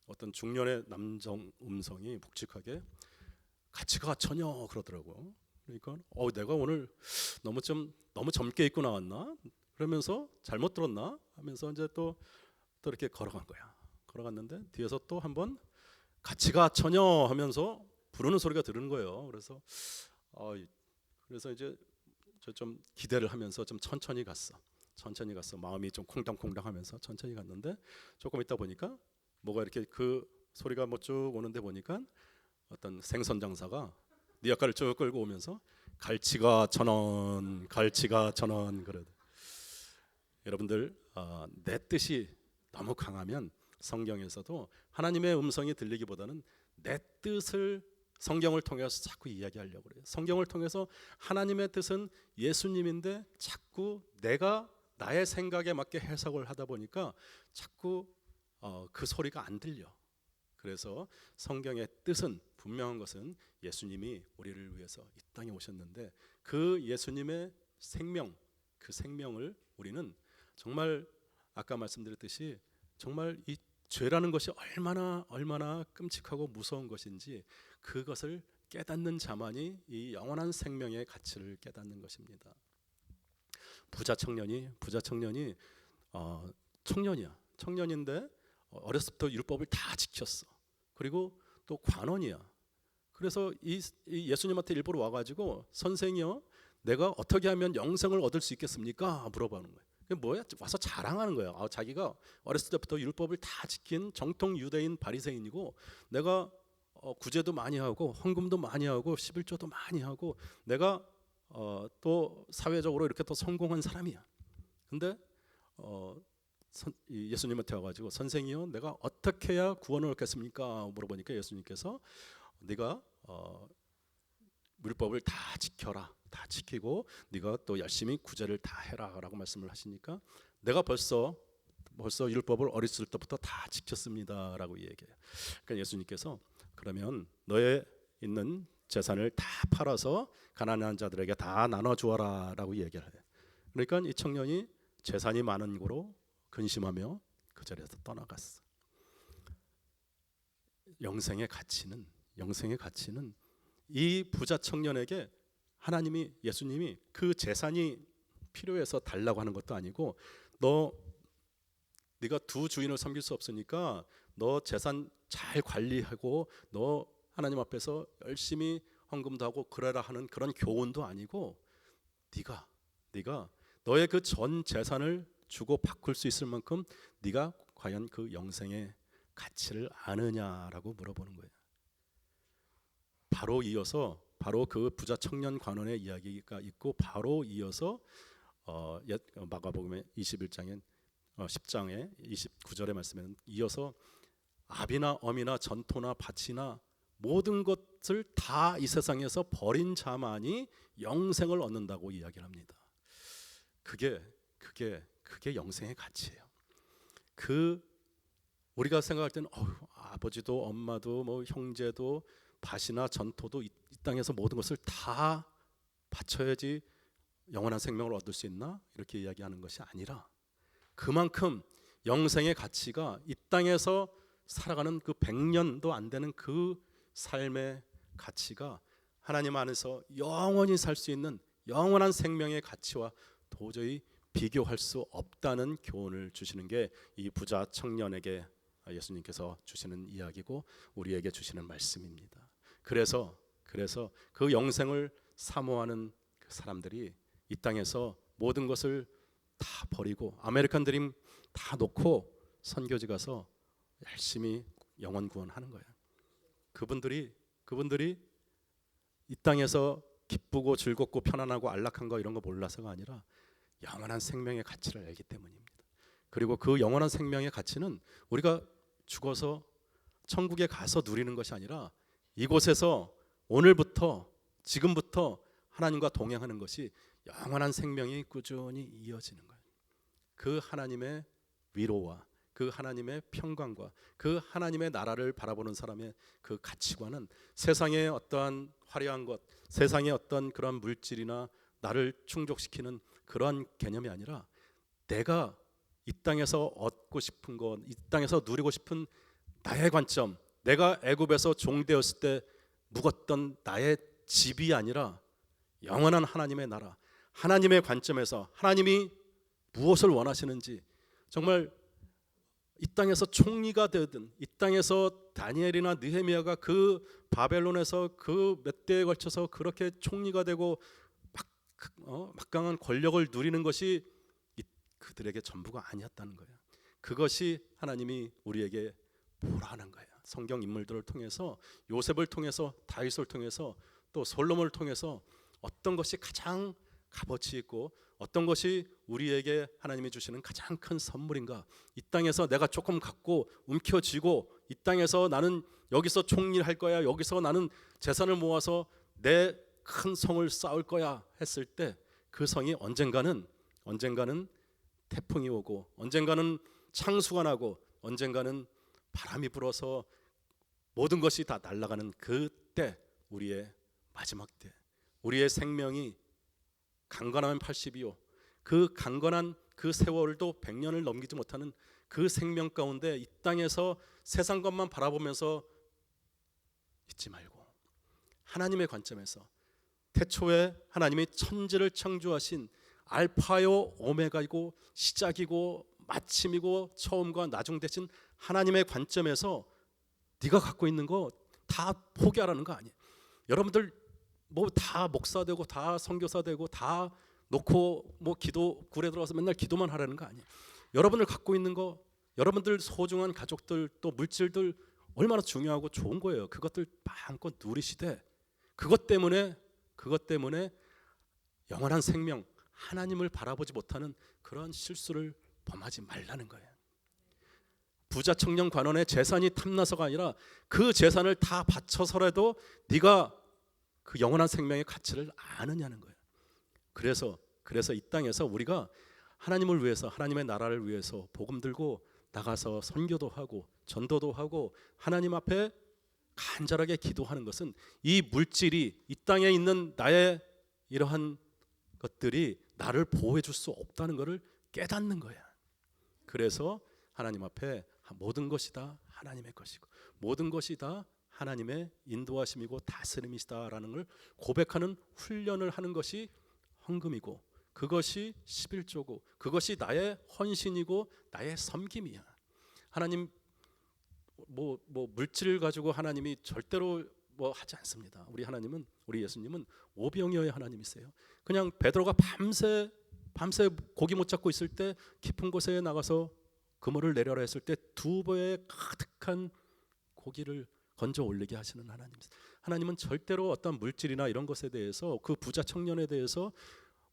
어떤 중년의 남성 음성이 묵직하게 같이 가 처녀 그러더라고. 그러니까 내가 오늘 너무 젊게 입고 나왔나? 그러면서 잘못 들었나? 하면서 이제 또 이렇게 걸어간 거야. 걸어갔는데 뒤에서 또 한번 같이 가 처녀 하면서 부르는 소리가 들리는 거예요. 그래서 이제 저 좀 기대를 하면서 좀 천천히 갔어. 마음이 좀 콩당콩당하면서 천천히 갔는데 조금 있다 보니까 뭐가 이렇게 그 소리가 뭐 쭉 오는데 보니까 어떤 생선 장사가 니아까를 쭉 끌고 오면서 갈치가 1,000원 그러더. 여러분들 내 뜻이 너무 강하면 성경에서도 하나님의 음성이 들리기보다는 내 뜻을 성경을 통해서 자꾸 이야기하려고 그래요. 성경을 통해서 하나님의 뜻은 예수님인데 자꾸 내가 나의 생각에 맞게 해석을 하다 보니까 자꾸 그 소리가 안 들려. 그래서 성경의 뜻은 분명한 것은 예수님이 우리를 위해서 이 땅에 오셨는데 그 예수님의 생명, 그 생명을 우리는 정말 아까 말씀드렸듯이 정말 이 죄라는 것이 얼마나 끔찍하고 무서운 것인지 그것을 깨닫는 자만이 이 영원한 생명의 가치를 깨닫는 것입니다. 부자 청년이 청년인데 어렸을 때부터 율법을 다 지켰어. 그리고 또 관원이야. 그래서 이 예수님한테 일부러 와가지고 선생이요, 내가 어떻게 하면 영생을 얻을 수 있겠습니까? 물어보는 거예요. 그게 뭐야? 와서 자랑하는 거예요. 자기가 어렸을 때부터 율법을 다 지킨 정통 유대인 바리새인이고, 내가 구제도 많이 하고 헌금도 많이 하고 11조도 많이 하고, 내가 또 사회적으로 이렇게 또 성공한 사람이야. 근데 예수님한테 와가지고 선생이요, 내가 어떻게 해야 구원을 얻겠습니까? 물어보니까 예수님께서 네가 율법을 다 지켜라, 다 지키고 네가 또 열심히 구제를 다 해라라고 말씀을 하시니까, 내가 벌써 율법을 어렸을 때부터 다 지켰습니다라고 얘기해요. 그러니까 예수님께서 그러면 너의 있는 재산을 다 팔아서 가난한 자들에게 다 나눠 주어라라고 얘기를 해요. 그러니까 이 청년이 재산이 많은 거로 근심하며 그 자리에서 떠나갔어. 영생의 가치는 이 부자 청년에게 예수님이 그 재산이 필요해서 달라고 하는 것도 아니고, 네가 두 주인을 섬길 수 없으니까 너 재산 잘 관리하고 너 하나님 앞에서 열심히 헌금도 하고 그래라 하는 그런 교훈도 아니고, 네가 너의 그 전 재산을 주고 바꿀 수 있을 만큼 네가 과연 그 영생의 가치를 아느냐라고 물어보는 거예요. 바로 이어서 그 부자 청년 관원의 이야기가 있고, 바로 이어서 마가복음의 21장에 10장의 29절의 말씀에는 이어서 아비나 어미나 전토나 밭이나 모든 것을 다 이 세상에서 버린 자만이 영생을 얻는다고 이야기를 합니다. 그게 영생의 가치예요. 우리가 생각할 때는 아버지도 엄마도 뭐 형제도 밭이나 전토도 이 땅에서 모든 것을 다 바쳐야지 영원한 생명을 얻을 수 있나? 이렇게 이야기하는 것이 아니라, 그만큼 영생의 가치가 이 땅에서 살아가는 그 100년도 안 되는 그 삶의 가치가 하나님 안에서 영원히 살 수 있는 영원한 생명의 가치와 도저히 비교할 수 없다는 교훈을 주시는 게 이 부자 청년에게 예수님께서 주시는 이야기고 우리에게 주시는 말씀입니다. 그래서 그 영생을 사모하는 그 사람들이 이 땅에서 모든 것을 다 버리고 아메리칸 드림 다 놓고 선교지 가서 열심히 영혼 구원하는 거예요. 그분들이 이 땅에서 기쁘고 즐겁고 편안하고 안락한 거 이런 거 몰라서가 아니라 영원한 생명의 가치를 알기 때문입니다. 그리고 그 영원한 생명의 가치는 우리가 죽어서 천국에 가서 누리는 것이 아니라 이곳에서 오늘부터 지금부터 하나님과 동행하는 것이 영원한 생명이 꾸준히 이어지는 거예요. 그 하나님의 위로와 그 하나님의 평강과 그 하나님의 나라를 바라보는 사람의 그 가치관은 세상의 어떠한 화려한 것, 세상의 어떤 그런 물질이나 나를 충족시키는 그런 개념이 아니라, 내가 이 땅에서 얻고 싶은 것, 이 땅에서 누리고 싶은 나의 관점, 내가 애굽에서 종되었을 때 묵었던 나의 집이 아니라 영원한 하나님의 나라, 하나님의 관점에서 하나님이 무엇을 원하시는지, 정말 이 땅에서 총리가 되든, 이 땅에서 다니엘이나 느헤미야가 그 바벨론에서 그 몇 대에 걸쳐서 그렇게 총리가 되고 막강한 권력을 누리는 것이 그들에게 전부가 아니었다는 거예요. 그것이 하나님이 우리에게 보라는 거예요. 성경 인물들을 통해서, 요셉을 통해서, 다윗을 통해서, 또 솔로몬을 통해서 어떤 것이 가장 값어치 있고 어떤 것이 우리에게 하나님이 주시는 가장 큰 선물인가. 이 땅에서 내가 조금 갖고 움켜쥐고 이 땅에서 나는 여기서 총리를 할 거야, 여기서 나는 재산을 모아서 내 큰 성을 쌓을 거야 했을 때 그 성이 언젠가는 태풍이 오고, 언젠가는 창수가 나고, 언젠가는 바람이 불어서 모든 것이 다 날아가는 그때, 우리의 마지막 때, 우리의 생명이 강건하면 80이요 그 강건한 그 세월도 100년을 넘기지 못하는 그 생명 가운데 이 땅에서 세상 것만 바라보면서 잊지 말고 하나님의 관점에서, 태초에 하나님이 천지를 창조하신 알파요 오메가이고 시작이고 마침이고 처음과 나중 대신 하나님의 관점에서 네가 갖고 있는 거 다 포기하라는 거 아니에요. 여러분들 뭐 다 목사 되고 다 선교사 되고 다 놓고 뭐 기도 굴에 들어가서 맨날 기도만 하라는 거 아니에요. 여러분들 갖고 있는 거, 여러분들 소중한 가족들 또 물질들 얼마나 중요하고 좋은 거예요. 그것들 마음껏 누리시되 그것 때문에 영원한 생명, 하나님을 바라보지 못하는 그런 실수를 범하지 말라는 거예요. 부자 청년 관원의 재산이 탐나서가 아니라 그 재산을 다 바쳐서라도 네가 그 영원한 생명의 가치를 아느냐는 거예요. 그래서 이 땅에서 우리가 하나님을 위해서, 하나님의 나라를 위해서 복음 들고 나가서 선교도 하고 전도도 하고 하나님 앞에 간절하게 기도하는 것은 이 물질이, 이 땅에 있는 나의 이러한 것들이 나를 보호해 줄 수 없다는 것을 깨닫는 거야. 그래서 하나님 앞에 모든 것이 다 하나님의 것이고 모든 것이 다 하나님의 인도하심이고 다스림이시다라는 걸 고백하는 훈련을 하는 것이 헌금이고 그것이 11조고 그것이 나의 헌신이고 나의 섬김이야. 하나님 뭐 물질을 가지고 하나님이 절대로 뭐 하지 않습니다. 우리 하나님은, 우리 예수님은 오병이어의 하나님이세요. 그냥 베드로가 밤새 고기 못 잡고 있을 때 깊은 곳에 나가서 그물을 내려라 했을 때 두 배에 가득한 고기를 건져 올리게 하시는 하나님이세요. 하나님은 절대로 어떤 물질이나 이런 것에 대해서, 그 부자 청년에 대해서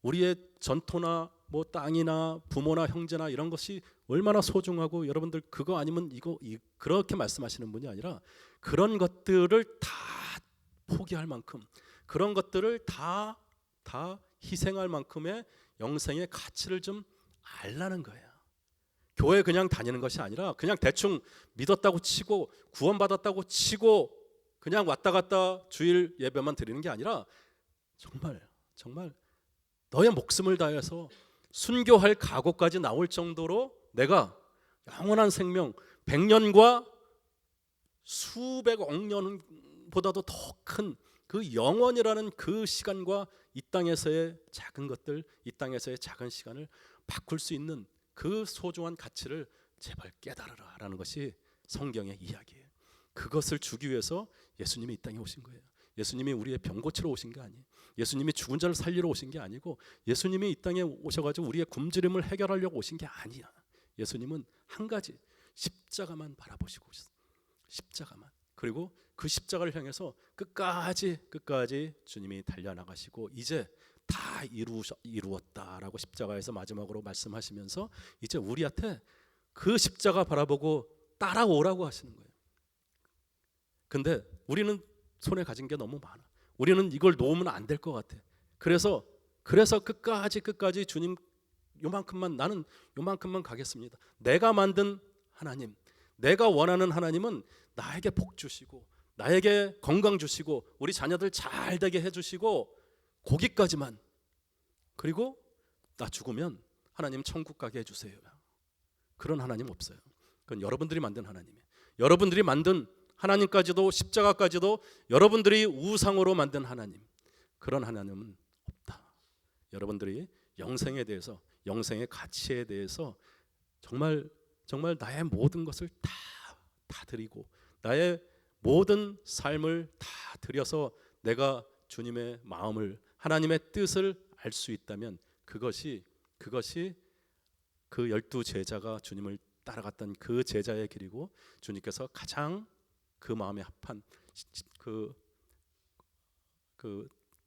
우리의 전토나 뭐 땅이나 부모나 형제나 이런 것이 얼마나 소중하고 여러분들 그거 아니면 이거 그렇게 말씀하시는 분이 아니라 그런 것들을 다 포기할 만큼, 그런 것들을 다 희생할 만큼의 영생의 가치를 좀 알라는 거예요. 교회 그냥 다니는 것이 아니라 그냥 대충 믿었다고 치고 구원받았다고 치고 그냥 왔다 갔다 주일 예배만 드리는 게 아니라 정말 너의 목숨을 다해서 순교할 각오까지 나올 정도로 내가 영원한 생명 100년과 수백억 년보다도 더 큰 그 영원이라는 그 시간과 이 땅에서의 작은 것들, 이 땅에서의 작은 시간을 바꿀 수 있는 그 소중한 가치를 제발 깨달으라라는 것이 성경의 이야기예요. 그것을 주기 위해서 예수님이 이 땅에 오신 거예요. 예수님이 우리의 병 고치러 오신 게 아니에요. 예수님이 죽은 자를 살리러 오신 게 아니고 예수님이 이 땅에 오셔가지고 우리의 굶주림을 해결하려고 오신 게 아니야. 예수님은 한 가지, 십자가만 바라보시고 오셨어요. 십자가만. 그리고 그 십자가를 향해서 끝까지 주님이 달려나가시고 이제 다 이루었다라고 십자가에서 마지막으로 말씀하시면서 이제 우리한테 그 십자가 바라보고 따라오라고 하시는 거예요. 근데 우리는 손에 가진 게 너무 많아. 우리는 이걸 놓으면 안 될 것 같아. 그래서 끝까지 주님 나는 요만큼만 가겠습니다. 내가 만든 하나님, 내가 원하는 하나님은 나에게 복 주시고 나에게 건강 주시고 우리 자녀들 잘 되게 해주시고 거기까지만. 그리고 나 죽으면 하나님 천국 가게 해주세요. 그런 하나님 없어요. 그건 여러분들이 만든 하나님이에요. 여러분들이 만든 하나님까지도, 십자가까지도 여러분들이 우상으로 만든 하나님, 그런 하나님은 없다. 여러분들이 영생에 대해서, 영생의 가치에 대해서 정말 나의 모든 것을 다 드리고 나의 모든 삶을 다 드려서 내가 주님의 마음을, 하나님의 뜻을 알 수 있다면 그것이 그 12 제자가 주님을 따라갔던 그 제자의 길이고 주님께서 가장 그 마음에 합한 그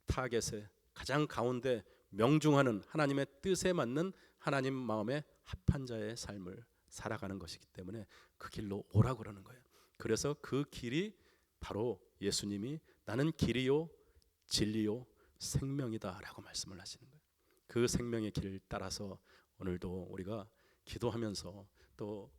타겟의 가장 가운데 명중하는 하나님의 뜻에 맞는 하나님 마음에 합한 자의 삶을 살아가는 것이기 때문에 그 길로 오라 그러는 거예요. 그래서 그 길이 바로 예수님이 나는 길이요 진리요 생명이다라고 말씀을 하시는 거예요. 그 생명의 길을 따라서 오늘도 우리가 기도하면서 또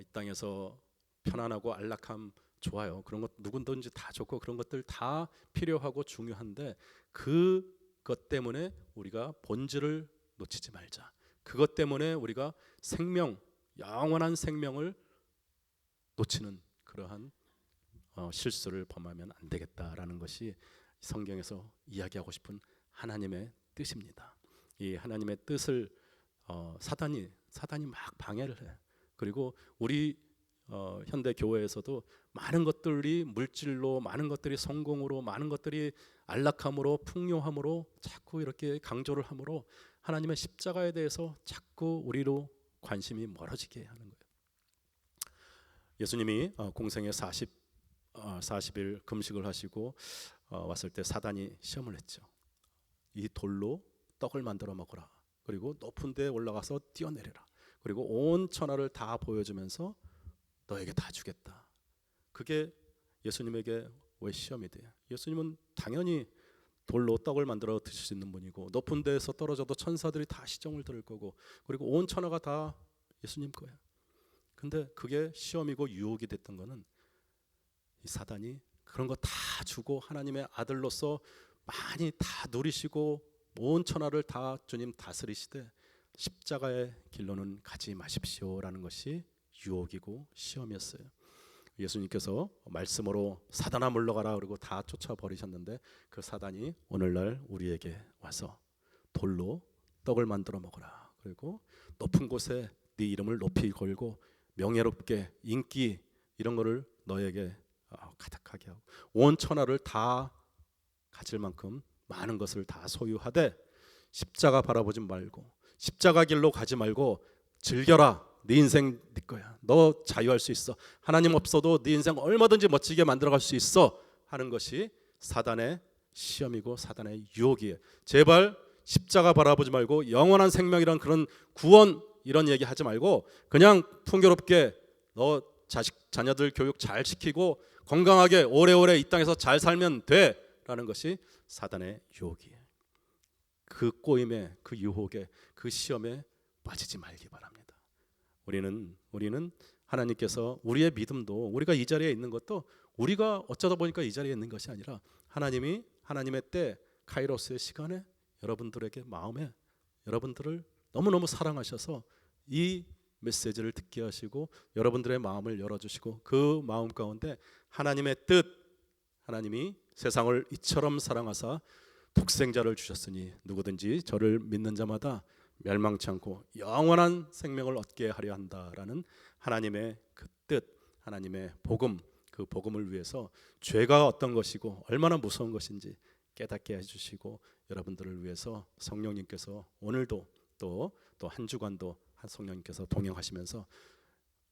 이 땅에서 편안하고 안락함 좋아요. 그런 것 누구든지 다 좋고 그런 것들 다 필요하고 중요한데 그것 때문에 우리가 본질을 놓치지 말자. 그것 때문에 우리가 생명, 영원한 생명을 놓치는 그러한 실수를 범하면 안 되겠다라는 것이 성경에서 이야기하고 싶은 하나님의 뜻입니다. 이 하나님의 뜻을 사단이 사단이 막 방해를 해. 그리고 우리 현대 교회에서도 많은 것들이 물질로, 많은 것들이 성공으로, 많은 것들이 안락함으로, 풍요함으로 자꾸 이렇게 강조를 함으로 하나님의 십자가에 대해서 자꾸 우리로 관심이 멀어지게 하는 거예요. 예수님이 공생애 40일 금식을 하시고 왔을 때 사단이 시험을 했죠. 이 돌로 떡을 만들어 먹어라. 그리고 높은 데에 올라가서 뛰어내려라. 그리고 온 천하를 다 보여주면서 너에게 다 주겠다. 그게 예수님에게 왜 시험이 돼요? 예수님은 당연히 돌로 떡을 만들어 드실 수 있는 분이고, 높은 데에서 떨어져도 천사들이 다 시종을 들을 거고, 그리고 온 천하가 다 예수님 거예요. 근데 그게 시험이고 유혹이 됐던 거는 이 사단이 그런 거 다 주고 하나님의 아들로서 많이 다 누리시고 온 천하를 다 주님 다스리시되 십자가의 길로는 가지 마십시오라는 것이 유혹이고 시험이었어요. 예수님께서 말씀으로 사단아 물러가라 그러고 다 쫓아버리셨는데, 그 사단이 오늘날 우리에게 와서 돌로 떡을 만들어 먹어라. 그리고 높은 곳에 네 이름을 높이 걸고 명예롭게 인기 이런 거를 너에게 가득하게 하고 온 천하를 다 가질 만큼 많은 것을 다 소유하되 십자가 바라보지 말고 십자가 길로 가지 말고 즐겨라. 네 인생 네 거야. 너 자유할 수 있어. 하나님 없어도 네 인생 얼마든지 멋지게 만들어갈 수 있어 하는 것이 사단의 시험이고 사단의 유혹이에요. 제발 십자가 바라보지 말고 영원한 생명이란 그런 구원 이런 얘기 하지 말고 그냥 풍요롭게 너 자녀들 교육 잘 시키고 건강하게 오래오래 이 땅에서 잘 살면 돼 라는 것이 사단의 유혹이에요. 그 꼬임에, 그 유혹에, 그 시험에 빠지지 말기 바랍니다. 우리는 하나님께서 우리의 믿음도, 우리가 이 자리에 있는 것도 우리가 어쩌다 보니까 이 자리에 있는 것이 아니라 하나님이 하나님의 때 카이로스의 시간에 여러분들에게 마음에 여러분들을 너무너무 사랑하셔서 이 메시지를 듣게 하시고 여러분들의 마음을 열어주시고 그 마음 가운데 하나님의 뜻, 하나님이 세상을 이처럼 사랑하사 독생자를 주셨으니 누구든지 저를 믿는 자마다 멸망치 않고 영원한 생명을 얻게 하려 한다라는 하나님의 그 뜻, 하나님의 복음, 그 복음을 위해서 죄가 어떤 것이고 얼마나 무서운 것인지 깨닫게 해주시고 여러분들을 위해서 성령님께서 오늘도 또 한 주간도 한 성령님께서 동행하시면서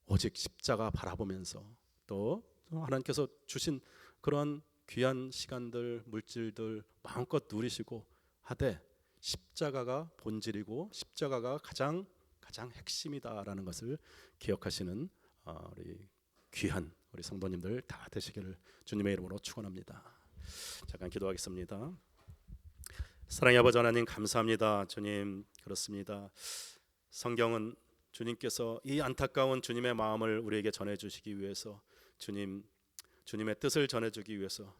오직 십자가 바라보면서 또 하나님께서 주신 그런 귀한 시간들, 물질들 마음껏 누리시고 하되 십자가가 본질이고 십자가가 가장 핵심이다라는 것을 기억하시는 우리 귀한 우리 성도님들 다 되시기를 주님의 이름으로 축원합니다. 잠깐 기도하겠습니다. 사랑의 아버지 하나님 감사합니다. 주님, 그렇습니다. 성경은 주님께서 이 안타까운 주님의 마음을 우리에게 전해주시기 위해서 주님의 뜻을 전해주기 위해서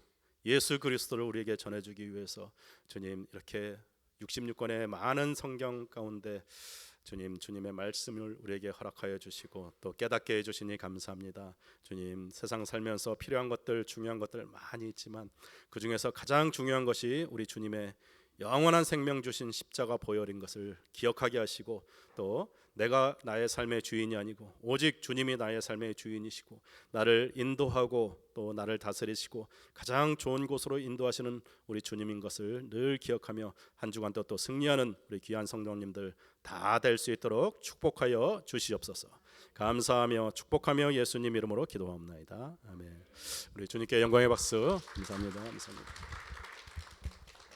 예수 그리스도를 우리에게 전해주기 위해서 주님 이렇게 66권의 많은 성경 가운데 주님의 말씀을 우리에게 허락하여 주시고 또 깨닫게 해주시니 감사합니다. 주님, 세상 살면서 필요한 것들, 중요한 것들 많이 있지만 그 중에서 가장 중요한 것이 우리 주님의 영원한 생명 주신 십자가 보혈인 것을 기억하게 하시고 또 내가 나의 삶의 주인이 아니고 오직 주님이 나의 삶의 주인이시고 나를 인도하고 또 나를 다스리시고 가장 좋은 곳으로 인도하시는 우리 주님인 것을 늘 기억하며 한 주간도 또 승리하는 우리 귀한 성도님들 다 될 수 있도록 축복하여 주시옵소서. 감사하며 축복하며 예수님 이름으로 기도합나이다. 아멘. 우리 주님께 영광의 박수. 감사합니다. 감사합니다.